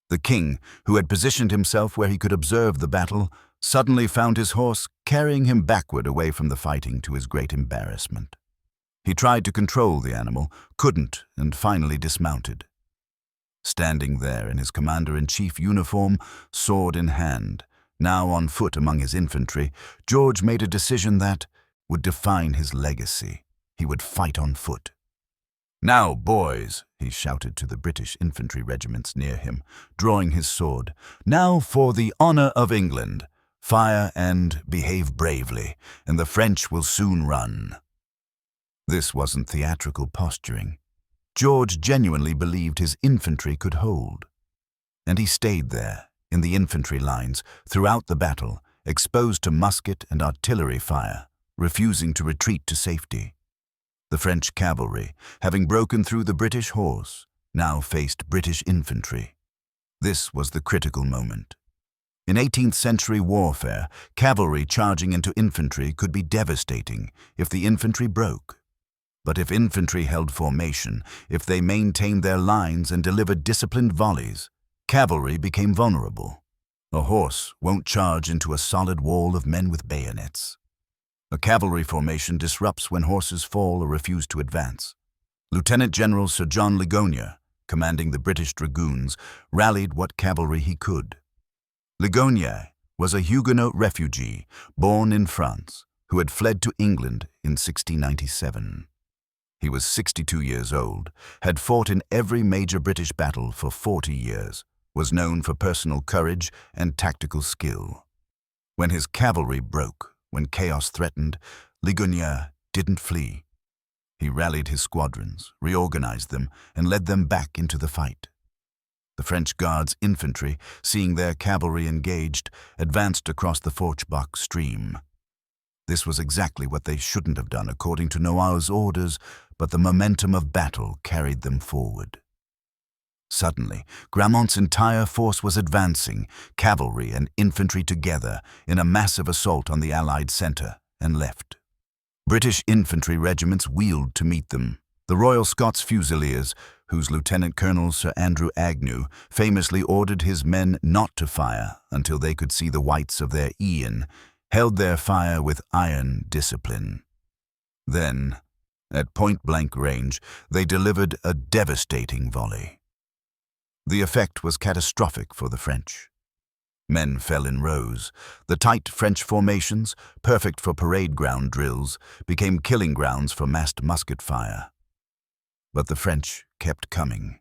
The king, who had positioned himself where he could observe the battle, suddenly found his horse carrying him backward away from the fighting to his great embarrassment. He tried to control the animal, couldn't, and finally dismounted. Standing there in his commander-in-chief uniform, sword in hand, now on foot among his infantry, George made a decision that would define his legacy. He would fight on foot. "Now, boys," he shouted to the British infantry regiments near him, drawing his sword, "now for the honor of England. Fire and behave bravely, and the French will soon run." This wasn't theatrical posturing. George genuinely believed his infantry could hold. And he stayed there, in the infantry lines, throughout the battle, exposed to musket and artillery fire, refusing to retreat to safety. The French cavalry, having broken through the British horse, now faced British infantry. This was the critical moment. In 18th century warfare, cavalry charging into infantry could be devastating if the infantry broke. But if infantry held formation, if they maintained their lines and delivered disciplined volleys, cavalry became vulnerable. A horse won't charge into a solid wall of men with bayonets. A cavalry formation disrupts when horses fall or refuse to advance. Lieutenant General Sir John Ligonier, commanding the British Dragoons, rallied what cavalry he could. Ligonier was a Huguenot refugee born in France who had fled to England in 1697. He was 62 years old, had fought in every major British battle for 40 years, was known for personal courage and tactical skill. When his cavalry broke, when chaos threatened, Ligonier didn't flee. He rallied his squadrons, reorganized them, and led them back into the fight. The French Guards' infantry, seeing their cavalry engaged, advanced across the Fourchbach stream. This was exactly what they shouldn't have done according to Noailles' orders, but the momentum of battle carried them forward. Suddenly, Gramont's entire force was advancing, cavalry and infantry together, in a massive assault on the Allied center and left. British infantry regiments wheeled to meet them. The Royal Scots Fusiliers, whose Lieutenant Colonel Sir Andrew Agnew famously ordered his men not to fire until they could see the whites of their Ian, held their fire with iron discipline. Then, at point-blank range, they delivered a devastating volley. The effect was catastrophic for the French. Men fell in rows. The tight French formations, perfect for parade ground drills, became killing grounds for massed musket fire. But the French kept coming.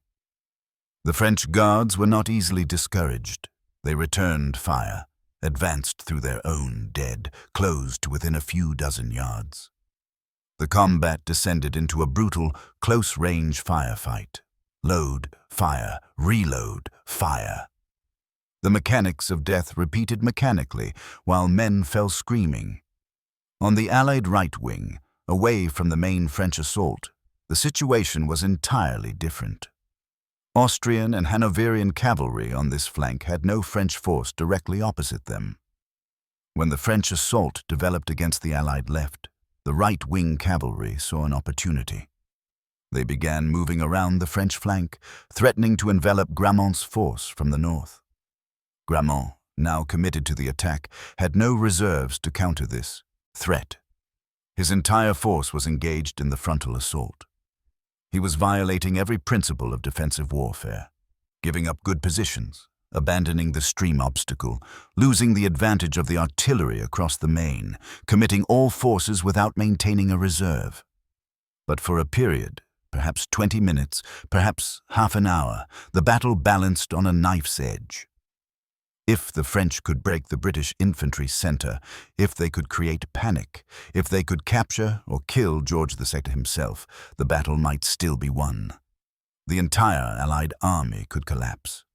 The French Guards were not easily discouraged. They returned fire, advanced through their own dead, closed to within a few dozen yards. The combat descended into a brutal, close-range firefight. Load, fire, reload, fire. The mechanics of death repeated mechanically, while men fell screaming. On the Allied right wing, away from the main French assault, the situation was entirely different. Austrian and Hanoverian cavalry on this flank had no French force directly opposite them. When the French assault developed against the Allied left, the right-wing cavalry saw an opportunity. They began moving around the French flank, threatening to envelop Gramont's force from the north. Gramont, now committed to the attack, had no reserves to counter this threat. His entire force was engaged in the frontal assault. He was violating every principle of defensive warfare, giving up good positions, abandoning the stream obstacle, losing the advantage of the artillery across the main, committing all forces without maintaining a reserve. But for a period, perhaps 20 minutes, perhaps half an hour, the battle balanced on a knife's edge. If the French could break the British infantry center, if they could create panic, if they could capture or kill George II himself, the battle might still be won. The entire Allied army could collapse.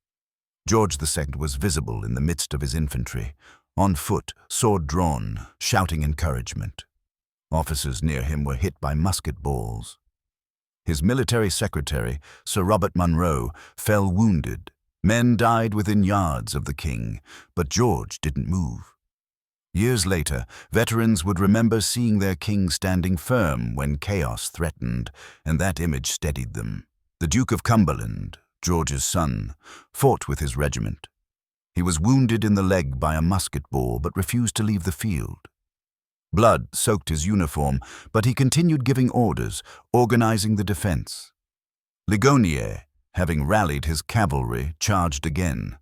George II was visible in the midst of his infantry, on foot, sword drawn, shouting encouragement. Officers near him were hit by musket balls. His military secretary, Sir Robert Munro, fell wounded. Men died within yards of the king, but George didn't move. Years later, veterans would remember seeing their king standing firm when chaos threatened, and that image steadied them. The Duke of Cumberland, George's son, fought with his regiment. He was wounded in the leg by a musket ball but refused to leave the field. Blood soaked his uniform, but he continued giving orders, organizing the defense. Ligonier, having rallied his cavalry, charged again.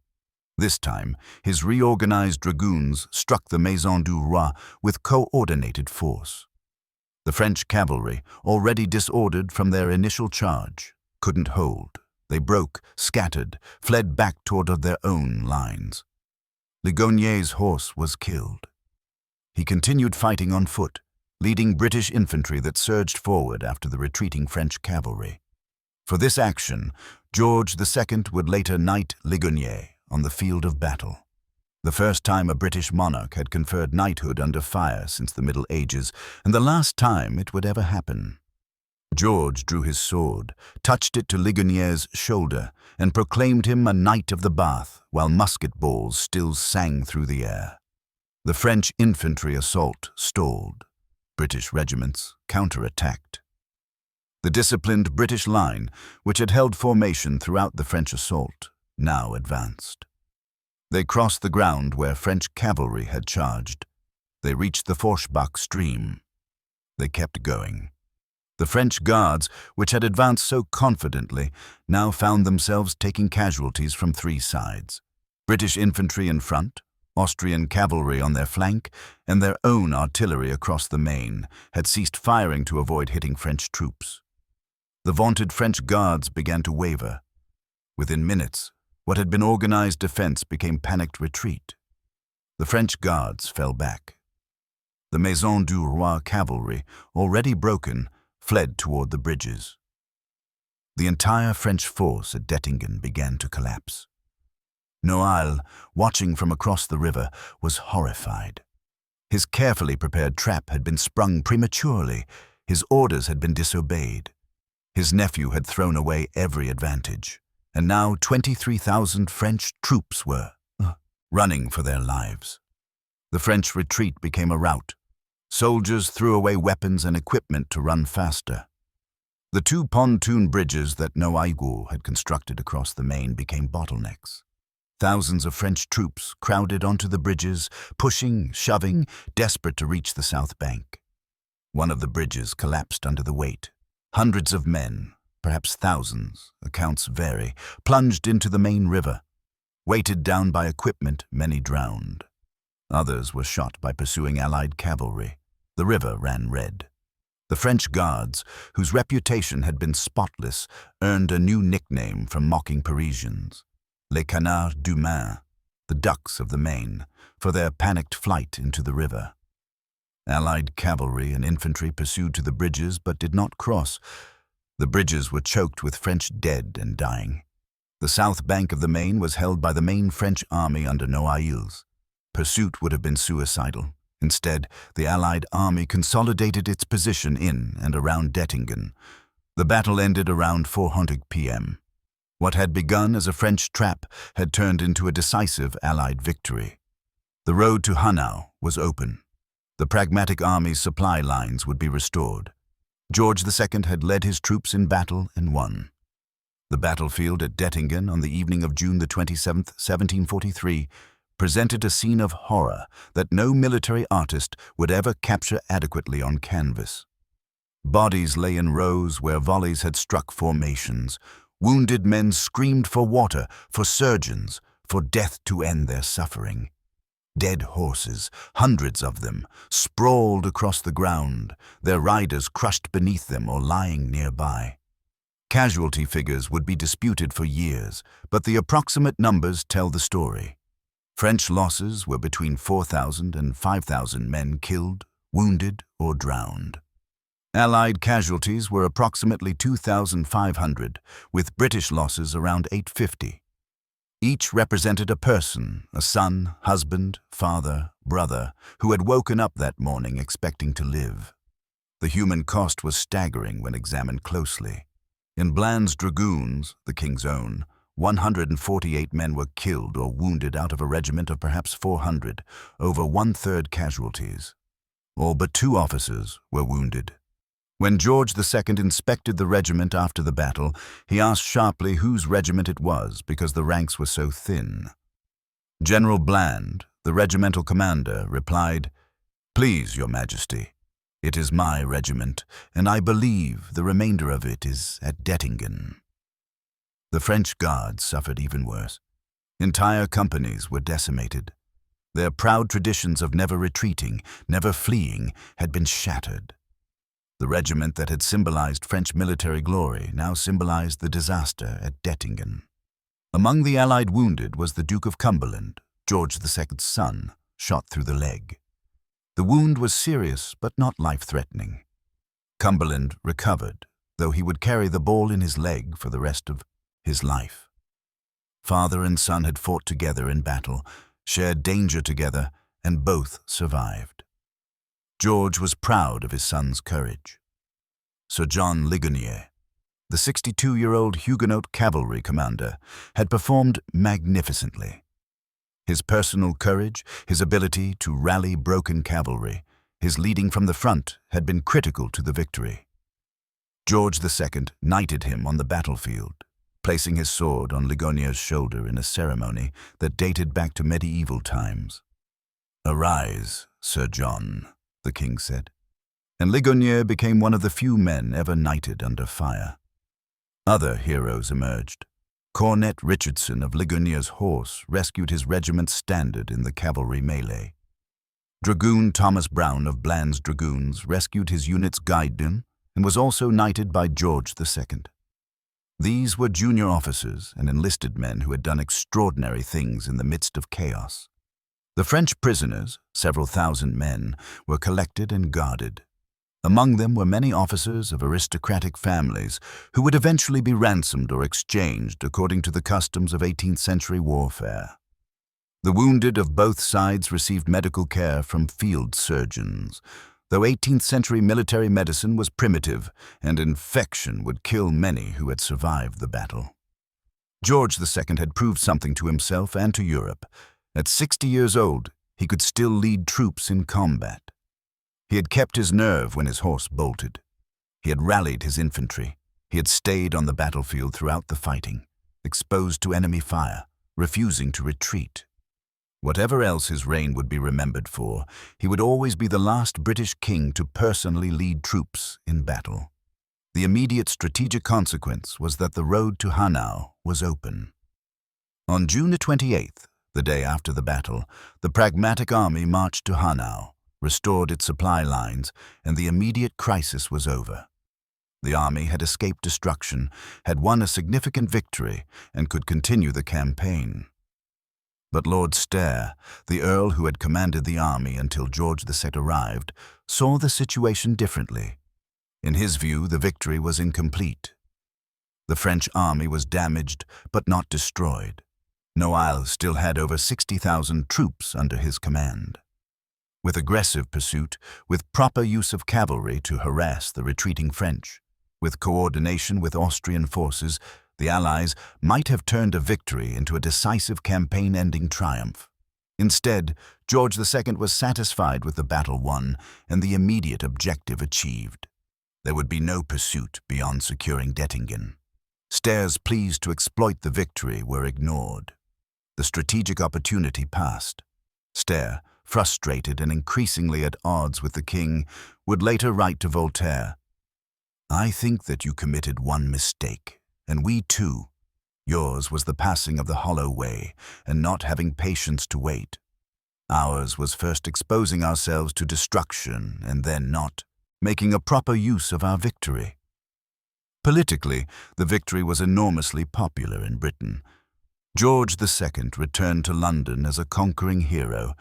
This time, his reorganized dragoons struck the Maison du Roi with coordinated force. The French cavalry, already disordered from their initial charge, couldn't hold. They broke, scattered, fled back toward their own lines. Ligonier's horse was killed. He continued fighting on foot, leading British infantry that surged forward after the retreating French cavalry. For this action, George II would later knight Ligonier on the field of battle. The first time a British monarch had conferred knighthood under fire since the Middle Ages, and the last time it would ever happen. George drew his sword, touched it to Ligonier's shoulder, and proclaimed him a Knight of the Bath, while musket balls still sang through the air. The French infantry assault stalled. British regiments counterattacked. The disciplined British line, which had held formation throughout the French assault, now advanced. They crossed the ground where French cavalry had charged. They reached the Forschbach stream. They kept going. The French guards, which had advanced so confidently, now found themselves taking casualties from three sides. British infantry in front, Austrian cavalry on their flank, and their own artillery across the Main had ceased firing to avoid hitting French troops. The vaunted French guards began to waver. Within minutes, what had been organized defense became panicked retreat. The French guards fell back. The Maison du Roi cavalry, already broken, fled toward the bridges. The entire French force at Dettingen began to collapse. Noailles, watching from across the river, was horrified. His carefully prepared trap had been sprung prematurely. His orders had been disobeyed. His nephew had thrown away every advantage, and now 23,000 French troops were running for their lives. The French retreat became a rout. Soldiers threw away weapons and equipment to run faster. The two pontoon bridges that Noailles had constructed across the Main became bottlenecks. Thousands of French troops crowded onto the bridges, pushing, shoving, desperate to reach the south bank. One of the bridges collapsed under the weight. Hundreds of men, perhaps thousands, accounts vary, plunged into the main river. Weighted down by equipment, many drowned. Others were shot by pursuing Allied cavalry. The river ran red. The French guards, whose reputation had been spotless, earned a new nickname from mocking Parisians: Les Canards du Main, the ducks of the Main, for their panicked flight into the river. Allied cavalry and infantry pursued to the bridges but did not cross. The bridges were choked with French dead and dying. The south bank of the Main was held by the main French army under Noailles. Pursuit would have been suicidal. Instead, the Allied army consolidated its position in and around Dettingen. The battle ended around 4:00 p.m. What had begun as a French trap had turned into a decisive Allied victory. The road to Hanau was open. The Pragmatic Army's supply lines would be restored. George II had led his troops in battle and won. The battlefield at Dettingen on the evening of June the 27th, 1743, presented a scene of horror that no military artist would ever capture adequately on canvas. Bodies lay in rows where volleys had struck formations. Wounded men screamed for water, for surgeons, for death to end their suffering. Dead horses, hundreds of them, sprawled across the ground, their riders crushed beneath them or lying nearby. Casualty figures would be disputed for years, but the approximate numbers tell the story. French losses were between 4,000 and 5,000 men killed, wounded, or drowned. Allied casualties were approximately 2,500, with British losses around 850. Each represented a person, a son, husband, father, brother, who had woken up that morning expecting to live. The human cost was staggering when examined closely. In Bland's dragoons, the king's own, 148 men were killed or wounded out of a regiment of perhaps 400, over one-third casualties. All but 2 officers were wounded. When George II inspected the regiment after the battle, he asked sharply whose regiment it was because the ranks were so thin. General Bland, the regimental commander, replied, "Please, Your Majesty, it is my regiment, and I believe the remainder of it is at Dettingen." The French Guards suffered even worse. Entire companies were decimated. Their proud traditions of never retreating, never fleeing, had been shattered. The regiment that had symbolized French military glory now symbolized the disaster at Dettingen. Among the Allied wounded was the Duke of Cumberland, George II's son, shot through the leg. The wound was serious but not life-threatening. Cumberland recovered, though he would carry the ball in his leg for the rest of his life. Father and son had fought together in battle, shared danger together, and both survived. George was proud of his son's courage. Sir John Ligonier, the 62-year-old Huguenot cavalry commander, had performed magnificently. His personal courage, his ability to rally broken cavalry, his leading from the front had been critical to the victory. George II knighted him on the battlefield, placing his sword on Ligonier's shoulder in a ceremony that dated back to medieval times. "Arise, Sir John," the king said, and Ligonier became one of the few men ever knighted under fire. Other heroes emerged. Cornet Richardson of Ligonier's horse rescued his regiment's standard in the cavalry melee. Dragoon Thomas Brown of Bland's dragoons rescued his unit's guidon and was also knighted by George II. These were junior officers and enlisted men who had done extraordinary things in the midst of chaos. The French prisoners, several thousand men, were collected and guarded. Among them were many officers of aristocratic families who would eventually be ransomed or exchanged according to the customs of 18th century warfare. The wounded of both sides received medical care from field surgeons, though 18th century military medicine was primitive and infection would kill many who had survived the battle. George II had proved something to himself and to Europe. At 60 years old, he could still lead troops in combat. He had kept his nerve when his horse bolted. He had rallied his infantry. He had stayed on the battlefield throughout the fighting, exposed to enemy fire, refusing to retreat. Whatever else his reign would be remembered for, he would always be the last British king to personally lead troops in battle. The immediate strategic consequence was that the road to Hanau was open. On June 28th, the day after the battle, the Pragmatic Army marched to Hanau, restored its supply lines, and the immediate crisis was over. The army had escaped destruction, had won a significant victory, and could continue the campaign. But Lord Stair, the Earl who had commanded the army until George II arrived, saw the situation differently. In his view, the victory was incomplete. The French army was damaged, but not destroyed. Noailles still had over 60,000 troops under his command. With aggressive pursuit, with proper use of cavalry to harass the retreating French, with coordination with Austrian forces, the Allies might have turned a victory into a decisive campaign-ending triumph. Instead, George II was satisfied with the battle won and the immediate objective achieved. There would be no pursuit beyond securing Dettingen. Stair's pleas to exploit the victory were ignored. The strategic opportunity passed. Stair, frustrated and increasingly at odds with the king, would later write to Voltaire, "I think that you committed one mistake, and we too. Yours was the passing of the hollow way, and not having patience to wait. Ours was first exposing ourselves to destruction, and then not making a proper use of our victory." Politically, the victory was enormously popular in Britain. George II returned to London as a conquering hero.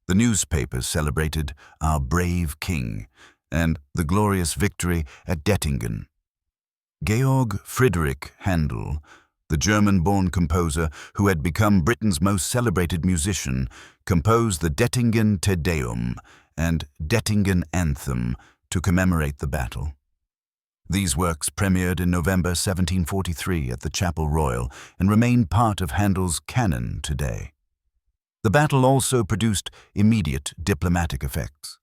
The newspapers celebrated "our brave king" and the glorious victory at Dettingen. Georg Friedrich Handel, the German-born composer who had become Britain's most celebrated musician, composed the Dettingen Te Deum and Dettingen Anthem to commemorate the battle. These works premiered in November 1743 at the Chapel Royal and remain part of Handel's canon today. The battle also produced immediate diplomatic effects.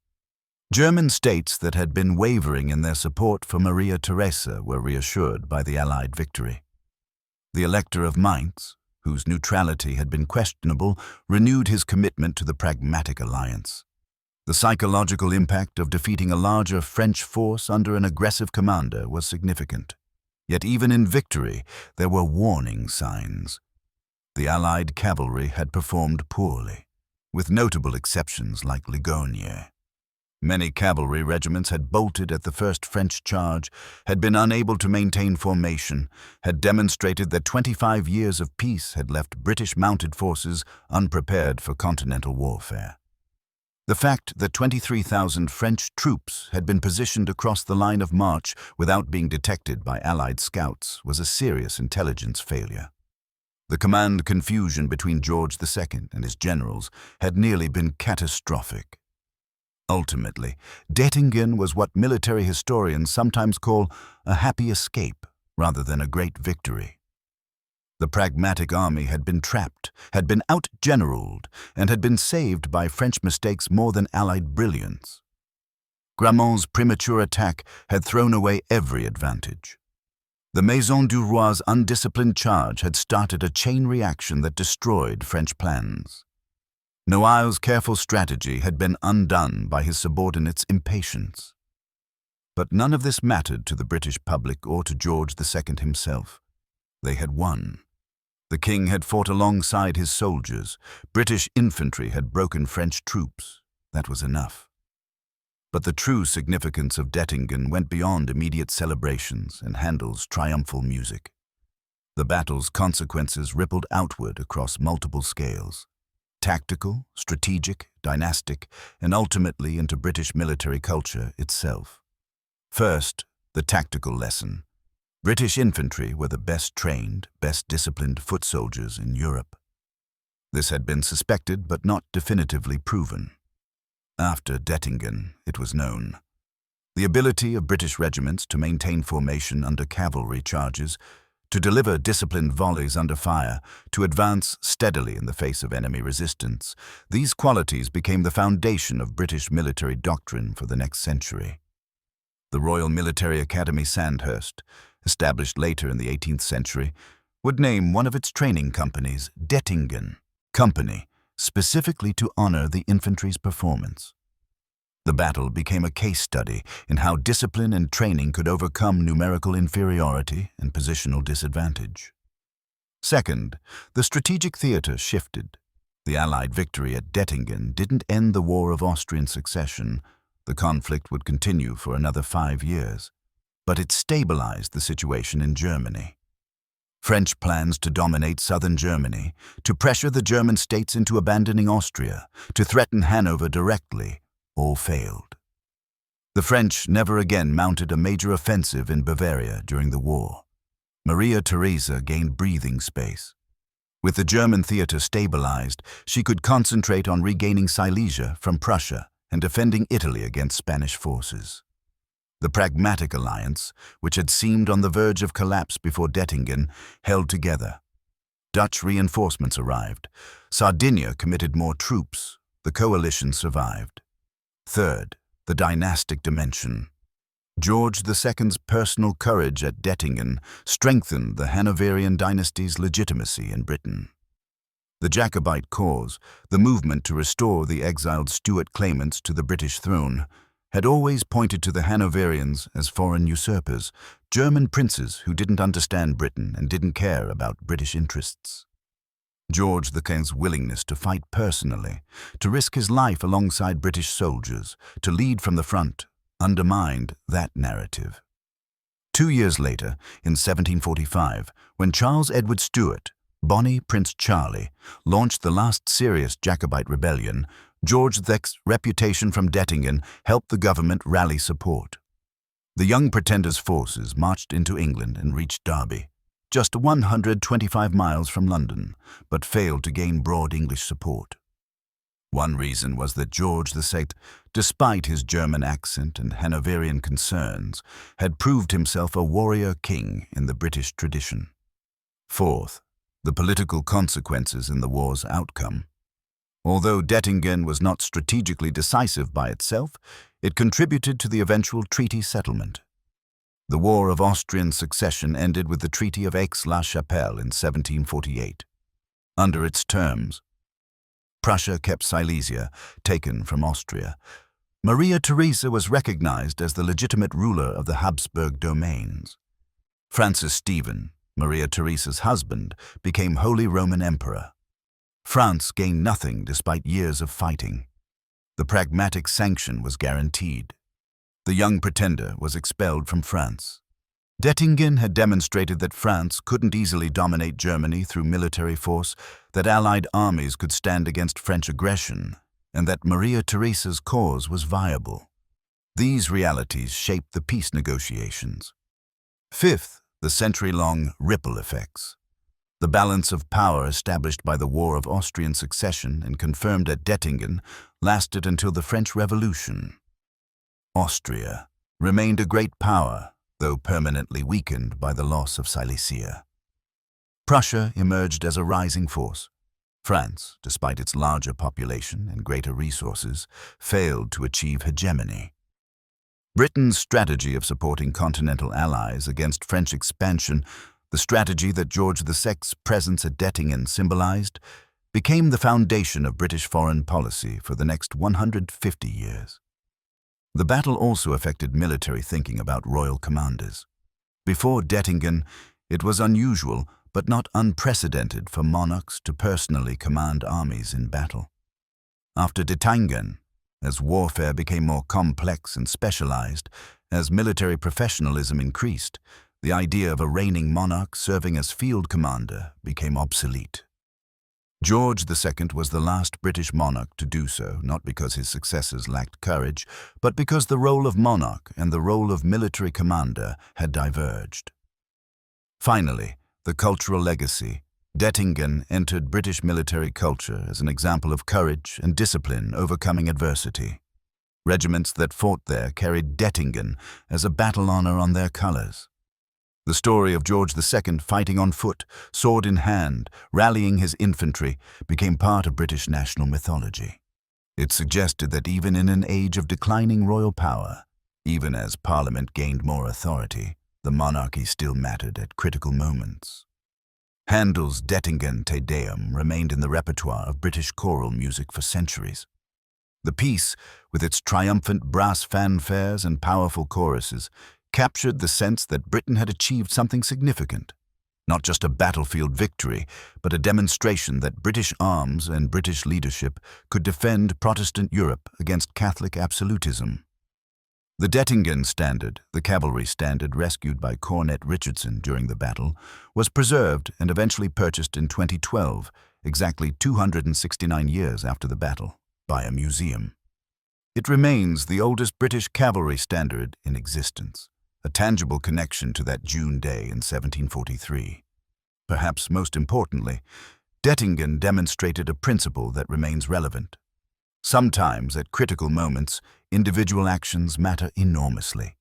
German states that had been wavering in their support for Maria Theresa were reassured by the Allied victory. The Elector of Mainz, whose neutrality had been questionable, renewed his commitment to the Pragmatic Alliance. The psychological impact of defeating a larger French force under an aggressive commander was significant. Yet even in victory, there were warning signs. The Allied cavalry had performed poorly, with notable exceptions like Ligonier. Many cavalry regiments had bolted at the first French charge, had been unable to maintain formation, had demonstrated that 25 years of peace had left British mounted forces unprepared for continental warfare. The fact that 23,000 French troops had been positioned across the line of march without being detected by Allied scouts was a serious intelligence failure. The command confusion between George II and his generals had nearly been catastrophic. Ultimately, Dettingen was what military historians sometimes call a happy escape rather than a great victory. The Pragmatic Army had been trapped, had been out-generaled, and had been saved by French mistakes more than Allied brilliance. Gramont's premature attack had thrown away every advantage. The Maison du Roi's undisciplined charge had started a chain reaction that destroyed French plans. Noailles' careful strategy had been undone by his subordinates' impatience. But none of this mattered to the British public or to George II himself. They had won. The king had fought alongside his soldiers. British infantry had broken French troops. That was enough. But the true significance of Dettingen went beyond immediate celebrations and Handel's triumphal music. The battle's consequences rippled outward across multiple scales: tactical, strategic, dynastic, and ultimately into British military culture itself. First, the tactical lesson. British infantry were the best trained, best disciplined foot soldiers in Europe. This had been suspected but not definitively proven. After Dettingen, it was known. The ability of British regiments to maintain formation under cavalry charges, to deliver disciplined volleys under fire, to advance steadily in the face of enemy resistance, these qualities became the foundation of British military doctrine for the next century. The Royal Military Academy Sandhurst, established later in the 18th century, would name one of its training companies Dettingen Company, specifically to honor the infantry's performance. The battle became a case study in how discipline and training could overcome numerical inferiority and positional disadvantage. Second, the strategic theater shifted. The Allied victory at Dettingen didn't end the War of Austrian Succession. The conflict would continue for another 5 years. But it stabilized the situation in Germany. French plans to dominate southern Germany, to pressure the German states into abandoning Austria, to threaten Hanover directly, all failed. The French never again mounted a major offensive in Bavaria during the war. Maria Theresa gained breathing space. With the German theater stabilized, she could concentrate on regaining Silesia from Prussia and defending Italy against Spanish forces. The Pragmatic Alliance, which had seemed on the verge of collapse before Dettingen, held together. Dutch reinforcements arrived. Sardinia committed more troops. The coalition survived. Third, the dynastic dimension. George II's personal courage at Dettingen strengthened the Hanoverian dynasty's legitimacy in Britain. The Jacobite cause, the movement to restore the exiled Stuart claimants to the British throne, had always pointed to the Hanoverians as foreign usurpers, German princes who didn't understand Britain and didn't care about British interests. George II's willingness to fight personally, to risk his life alongside British soldiers, to lead from the front, undermined that narrative. 2 years later, in 1745, when Charles Edward Stuart, Bonnie Prince Charlie, launched the last serious Jacobite rebellion, George II's reputation from Dettingen helped the government rally support. The Young Pretender's forces marched into England and reached Derby, just 125 miles from London, but failed to gain broad English support. One reason was that George VI, despite his German accent and Hanoverian concerns, had proved himself a warrior king in the British tradition. Fourth, the political consequences in the war's outcome. Although Dettingen was not strategically decisive by itself, it contributed to the eventual treaty settlement. The War of Austrian Succession ended with the Treaty of Aix-la-Chapelle in 1748. Under its terms, Prussia kept Silesia, taken from Austria. Maria Theresa was recognized as the legitimate ruler of the Habsburg domains. Francis Stephen, Maria Theresa's husband, became Holy Roman Emperor. France gained nothing despite years of fighting. The Pragmatic Sanction was guaranteed. The young pretender was expelled from France. Dettingen had demonstrated that France couldn't easily dominate Germany through military force, that Allied armies could stand against French aggression, and that Maria Theresa's cause was viable. These realities shaped the peace negotiations. Fifth, the century-long ripple effects. The balance of power established by the War of Austrian Succession and confirmed at Dettingen lasted until the French Revolution. Austria remained a great power, though permanently weakened by the loss of Silesia. Prussia emerged as a rising force. France, despite its larger population and greater resources, failed to achieve hegemony. Britain's strategy of supporting continental allies against French expansion, the strategy that George VI's presence at Dettingen symbolized, became the foundation of British foreign policy for the next 150 years. The battle also affected military thinking about royal commanders. Before Dettingen, it was unusual but not unprecedented for monarchs to personally command armies in battle. After Dettingen, as warfare became more complex and specialized, as military professionalism increased, the idea of a reigning monarch serving as field commander became obsolete. George II was the last British monarch to do so, not because his successors lacked courage, but because the role of monarch and the role of military commander had diverged. Finally, the cultural legacy. Dettingen entered British military culture as an example of courage and discipline overcoming adversity. Regiments that fought there carried Dettingen as a battle honor on their colors. The story of George II fighting on foot, sword in hand, rallying his infantry, became part of British national mythology. It suggested that even in an age of declining royal power, even as Parliament gained more authority, the monarchy still mattered at critical moments. Handel's Dettingen Te Deum remained in the repertoire of British choral music for centuries. The piece, with its triumphant brass fanfares and powerful choruses, captured the sense that Britain had achieved something significant. Not just a battlefield victory, but a demonstration that British arms and British leadership could defend Protestant Europe against Catholic absolutism. The Dettingen Standard, the cavalry standard rescued by Cornet Richardson during the battle, was preserved and eventually purchased in 2012, exactly 269 years after the battle, by a museum. It remains the oldest British cavalry standard in existence, a tangible connection to that June day in 1743. Perhaps most importantly, Dettingen demonstrated a principle that remains relevant. Sometimes, at critical moments, individual actions matter enormously.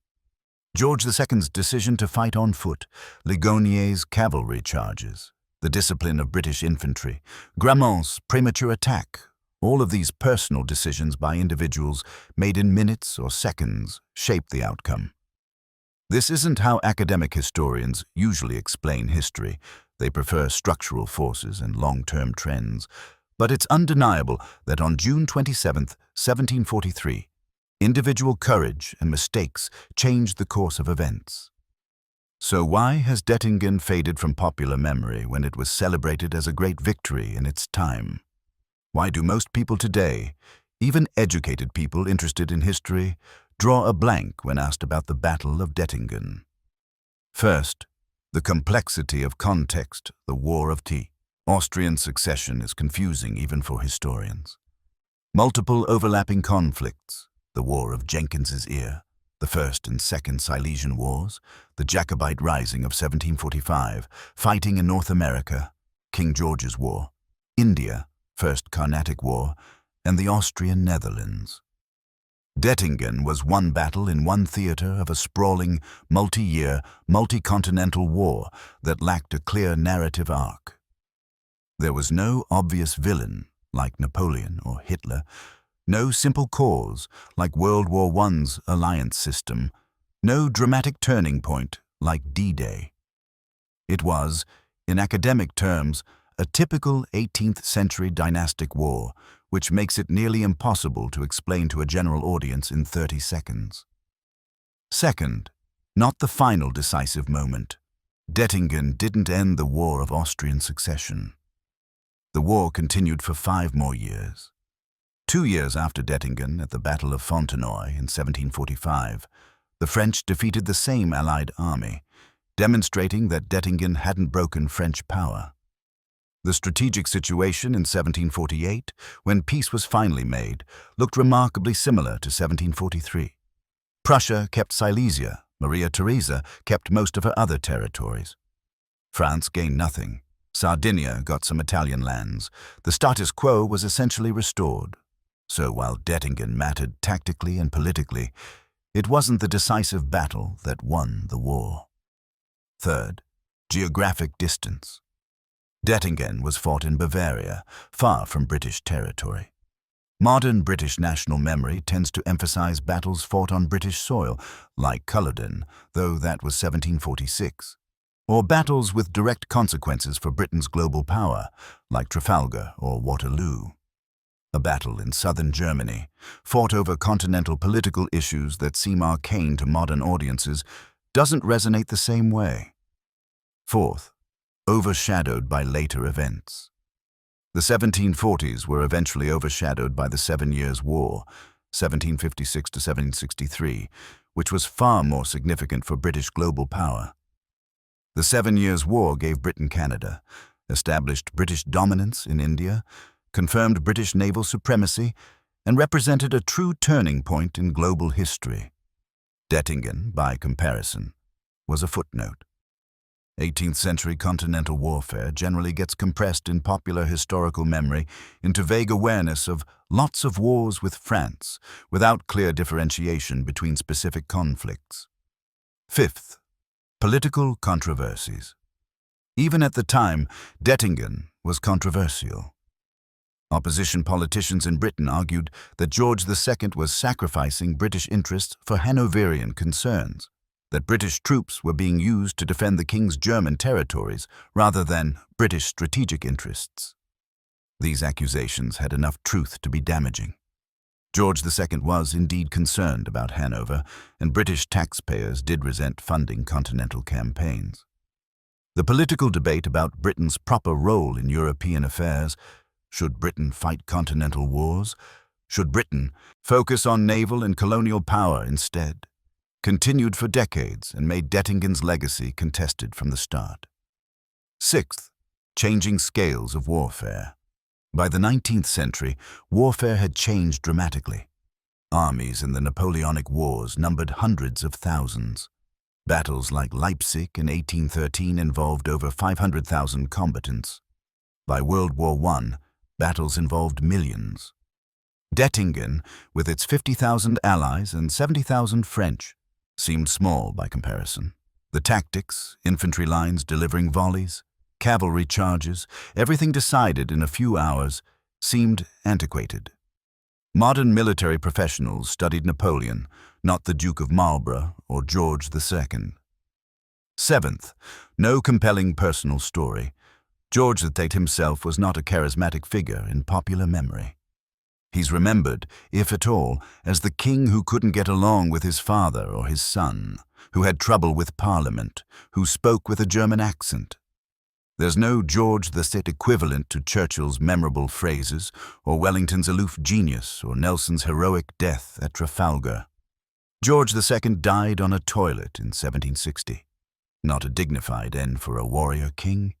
George II's decision to fight on foot, Ligonier's cavalry charges, the discipline of British infantry, Gramont's premature attack, all of these personal decisions by individuals made in minutes or seconds shape the outcome. This isn't how academic historians usually explain history. They prefer structural forces and long-term trends. But it's undeniable that on June 27, 1743, individual courage and mistakes changed the course of events. So why has Dettingen faded from popular memory when it was celebrated as a great victory in its time? Why do most people today, even educated people interested in history, draw a blank when asked about the Battle of Dettingen? First, the complexity of context, the War of Tea. Austrian succession is confusing even for historians. Multiple overlapping conflicts, the War of Jenkins's Ear, the First and Second Silesian Wars, the Jacobite Rising of 1745, fighting in North America, King George's War, India, First Carnatic War, and the Austrian Netherlands. Dettingen was one battle in one theater of a sprawling, multi-year, multi-continental war that lacked a clear narrative arc. There was no obvious villain, like Napoleon or Hitler, no simple cause, like World War I's alliance system, no dramatic turning point, like D-Day. It was, in academic terms, a typical 18th century dynastic war, which makes it nearly impossible to explain to a general audience in 30 seconds. Second, not the final decisive moment, Dettingen didn't end the War of Austrian Succession. The war continued for 5 more years. 2 years after Dettingen, at the Battle of Fontenoy in 1745, the French defeated the same Allied army, demonstrating that Dettingen hadn't broken French power. The strategic situation in 1748, when peace was finally made, looked remarkably similar to 1743. Prussia kept Silesia, Maria Theresa kept most of her other territories. France gained nothing. Sardinia got some Italian lands. The status quo was essentially restored. So while Dettingen mattered tactically and politically, it wasn't the decisive battle that won the war. Third, geographic distance. Dettingen was fought in Bavaria, far from British territory. Modern British national memory tends to emphasize battles fought on British soil, like Culloden, though that was 1746, or battles with direct consequences for Britain's global power, like Trafalgar or Waterloo. A battle in southern Germany, fought over continental political issues that seem arcane to modern audiences, doesn't resonate the same way. Fourth, overshadowed by later events. The 1740s were eventually overshadowed by the 7 Years' War, 1756 to 1763, which was far more significant for British global power. The 7 Years' War gave Britain Canada, established British dominance in India, confirmed British naval supremacy, and represented a true turning point in global history. Dettingen, by comparison, was a footnote. 18th century continental warfare generally gets compressed in popular historical memory into vague awareness of lots of wars with France, without clear differentiation between specific conflicts. Fifth, political controversies. Even at the time, Dettingen was controversial. Opposition politicians in Britain argued that George II was sacrificing British interests for Hanoverian concerns, that British troops were being used to defend the King's German territories rather than British strategic interests. These accusations had enough truth to be damaging. George II was indeed concerned about Hanover, and British taxpayers did resent funding continental campaigns. The political debate about Britain's proper role in European affairs — should Britain fight continental wars? Should Britain focus on naval and colonial power instead? — continued for decades and made Dettingen's legacy contested from the start. Sixth, changing scales of warfare. By the 19th century, warfare had changed dramatically. Armies in the Napoleonic Wars numbered hundreds of thousands. Battles like Leipzig in 1813 involved over 500,000 combatants. By World War I, battles involved millions. Dettingen, with its 50,000 allies and 70,000 French, seemed small by comparison. The tactics, infantry lines delivering volleys, cavalry charges, everything decided in a few hours, seemed antiquated. Modern military professionals studied Napoleon, not the Duke of Marlborough or George II. Seventh, no compelling personal story. George III himself was not a charismatic figure in popular memory. He's remembered, if at all, as the king who couldn't get along with his father or his son, who had trouble with Parliament, who spoke with a German accent. There's no George VI equivalent to Churchill's memorable phrases, or Wellington's aloof genius, or Nelson's heroic death at Trafalgar. George II died on a toilet in 1760. Not a dignified end for a warrior king.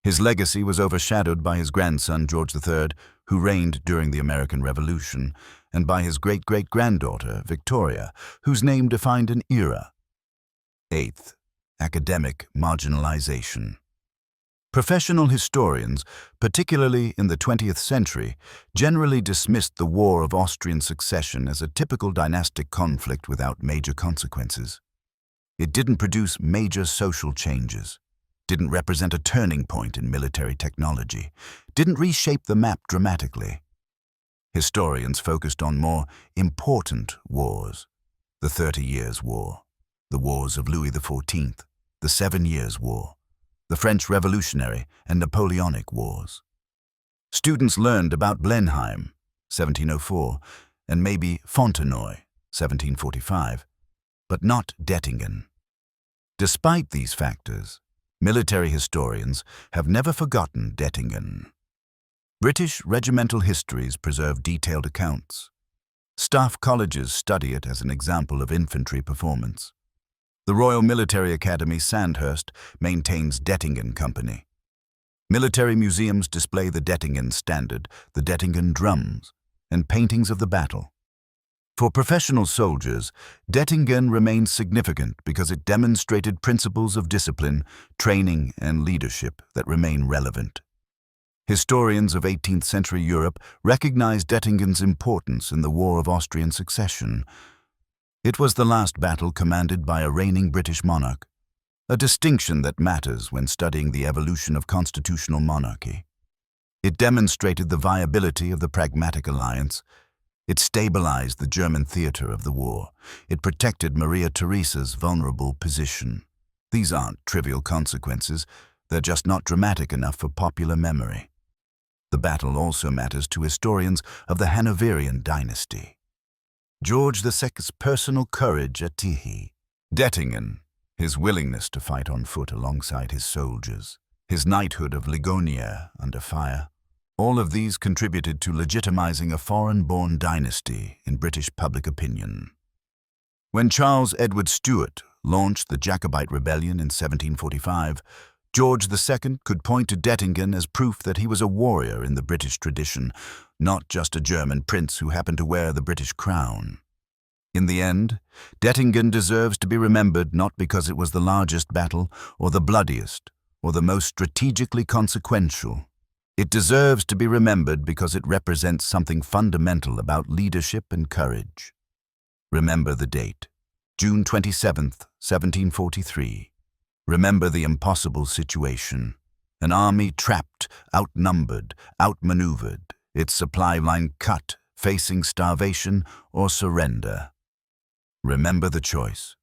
His legacy was overshadowed by his grandson George III, who reigned during the American Revolution, and by his great-great-granddaughter Victoria, whose name defined an era. Eighth, academic marginalization. Professional historians, particularly in the 20th century, generally dismissed the War of Austrian Succession as a typical dynastic conflict without major consequences. It didn't produce major social changes, didn't represent a turning point in military technology, didn't reshape the map dramatically. Historians focused on more important wars: the 30 Years' War, the wars of Louis XIV, the 7 Years' War, the French Revolutionary and Napoleonic Wars. Students learned about Blenheim, 1704, and maybe Fontenoy, 1745, but not Dettingen. Despite these factors, military historians have never forgotten Dettingen. British regimental histories preserve detailed accounts. Staff colleges study it as an example of infantry performance. The Royal Military Academy Sandhurst maintains Dettingen Company. Military museums display the Dettingen Standard, the Dettingen drums, and paintings of the battle. For professional soldiers, Dettingen remains significant because it demonstrated principles of discipline, training, and leadership that remain relevant. Historians of 18th century Europe recognize Dettingen's importance in the War of Austrian Succession. It was the last battle commanded by a reigning British monarch, a distinction that matters when studying the evolution of constitutional monarchy. It demonstrated the viability of the Pragmatic Alliance. It stabilized the German theater of the war. It protected Maria Theresa's vulnerable position. These aren't trivial consequences. They're just not dramatic enough for popular memory. The battle also matters to historians of the Hanoverian dynasty. George II's personal courage at Tychy, Dettingen, his willingness to fight on foot alongside his soldiers, his knighthood of Ligonier under fire, all of these contributed to legitimizing a foreign-born dynasty in British public opinion. When Charles Edward Stuart launched the Jacobite Rebellion in 1745, George II could point to Dettingen as proof that he was a warrior in the British tradition, not just a German prince who happened to wear the British crown. In the end, Dettingen deserves to be remembered not because it was the largest battle, or the bloodiest, or the most strategically consequential. It deserves to be remembered because it represents something fundamental about leadership and courage. Remember the date, June 27th, 1743. Remember the impossible situation. An army trapped, outnumbered, outmaneuvered, its supply line cut, facing starvation or surrender. Remember the choice.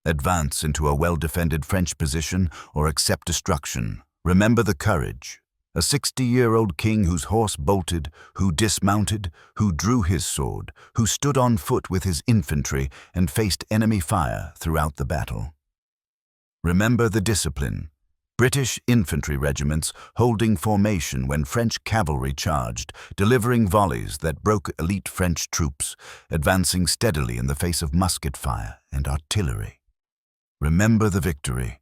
Advance into a well-defended French position or accept destruction. Remember the courage. A 60-year-old king whose horse bolted, who dismounted, who drew his sword, who stood on foot with his infantry and faced enemy fire throughout the battle. Remember the discipline. British infantry regiments holding formation when French cavalry charged, delivering volleys that broke elite French troops, advancing steadily in the face of musket fire and artillery. Remember the victory.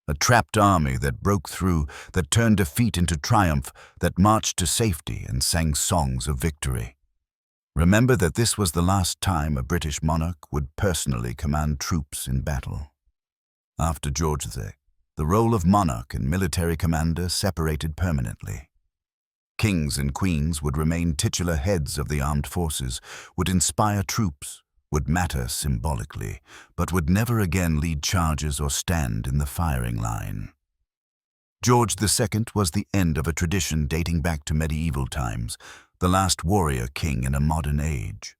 A trapped army that broke through, that turned defeat into triumph, that marched to safety and sang songs of victory. Remember that this was the last time a British monarch would personally command troops in battle. After George VI, the role of monarch and military commander separated permanently. Kings and queens would remain titular heads of the armed forces, would inspire troops, would matter symbolically, but would never again lead charges or stand in the firing line. George II was the end of a tradition dating back to medieval times, the last warrior king in a modern age.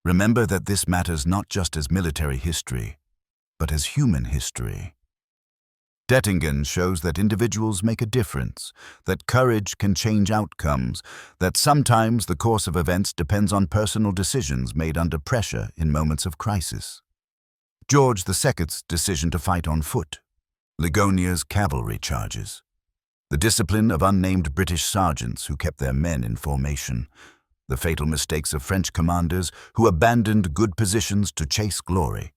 Remember that this matters not just as military history, but as human history. Dettingen shows that individuals make a difference, that courage can change outcomes, that sometimes the course of events depends on personal decisions made under pressure in moments of crisis. George II's decision to fight on foot, Ligonier's cavalry charges, the discipline of unnamed British sergeants who kept their men in formation, the fatal mistakes of French commanders who abandoned good positions to chase glory.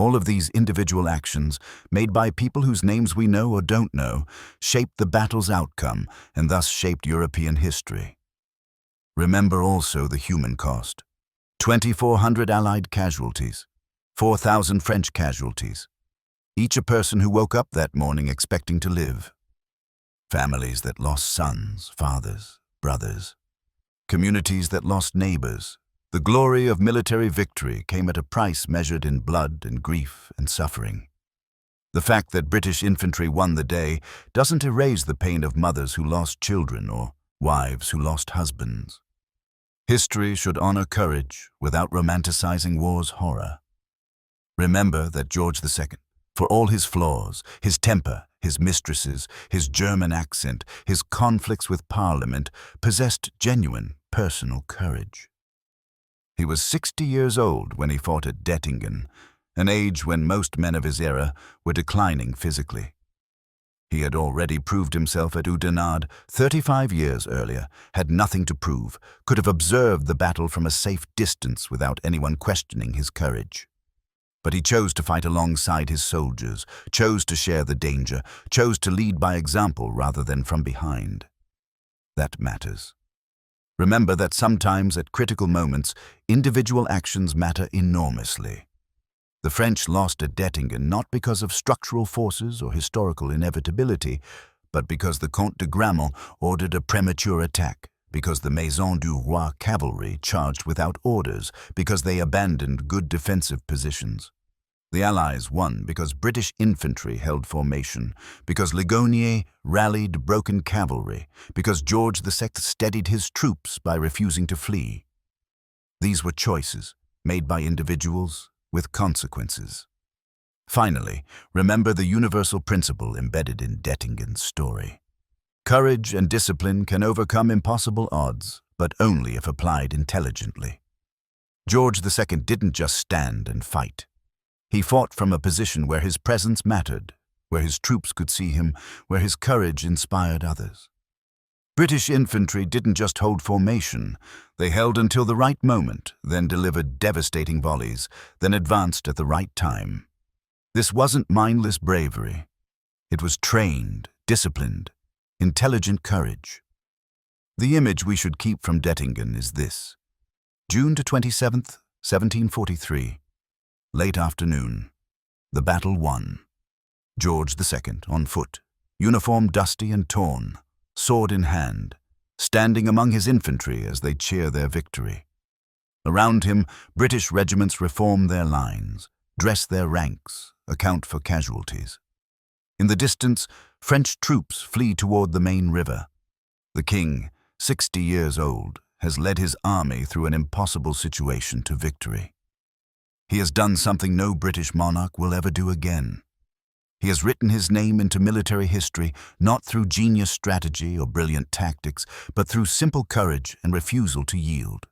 All of these individual actions, made by people whose names we know or don't know, shaped the battle's outcome and thus shaped European history. Remember also the human cost. 2,400 Allied casualties, 4,000 French casualties, each a person who woke up that morning expecting to live. families that lost sons, fathers, brothers, communities that lost neighbors. The glory of military victory came at a price measured in blood and grief and suffering. The fact that British infantry won the day doesn't erase the pain of mothers who lost children or wives who lost husbands. History should honor courage without romanticizing war's horror. Remember that George II, for all his flaws, his temper, his mistresses, his German accent, his conflicts with Parliament, possessed genuine personal courage. He was 60 years old when he fought at Dettingen, an age when most men of his era were declining physically. He had already proved himself at Oudenarde 35 years earlier, had nothing to prove, could have observed the battle from a safe distance without anyone questioning his courage. But he chose to fight alongside his soldiers, chose to share the danger, chose to lead by example rather than from behind. That matters. Remember that sometimes at critical moments, individual actions matter enormously. The French lost at Dettingen not because of structural forces or historical inevitability, but because the Comte de Grammont ordered a premature attack, because the Maison du Roi cavalry charged without orders, because they abandoned good defensive positions. The Allies won because British infantry held formation, because Ligonier rallied broken cavalry, because George II steadied his troops by refusing to flee. These were choices made by individuals with consequences. Finally, remember the universal principle embedded in Dettingen's story. Courage and discipline can overcome impossible odds, but only if applied intelligently. George II didn't just stand and fight. He fought from a position where his presence mattered, where his troops could see him, where his courage inspired others. British infantry didn't just hold formation, they held until the right moment, then delivered devastating volleys, then advanced at the right time. This wasn't mindless bravery. It was trained, disciplined, intelligent courage. The image we should keep from Dettingen is this. June 27th, 1743. Late afternoon. The battle won. George II on foot, uniform dusty and torn, sword in hand, standing among his infantry as they cheer their victory. Around him, British regiments reform their lines, dress their ranks, account for casualties. In the distance, French troops flee toward the main river. The king, 60 years old, has led his army through an impossible situation to victory. He has done something no British monarch will ever do again. He has written his name into military history not through genius strategy or brilliant tactics, but through simple courage and refusal to yield.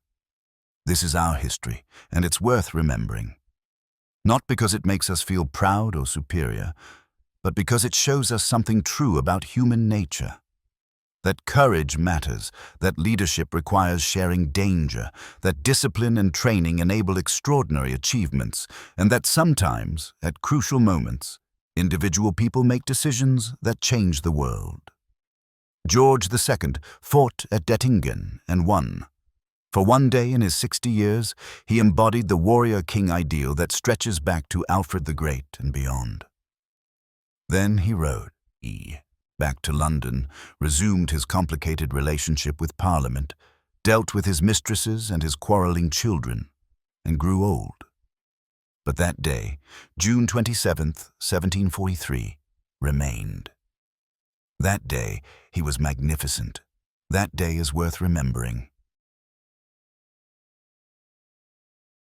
This is our history, and it's worth remembering. Not because it makes us feel proud or superior, but because it shows us something true about human nature. That courage matters, that leadership requires sharing danger, that discipline and training enable extraordinary achievements, and that sometimes, at crucial moments, individual people make decisions that change the world. George II fought at Dettingen and won. For one day in his 60 years, he embodied the warrior king ideal that stretches back to Alfred the Great and beyond. Then he rode back to London, resumed his complicated relationship with Parliament, dealt with his mistresses and his quarreling children, and grew old. But that day, June 27th, 1743, remained. That day, he was magnificent. That day is worth remembering.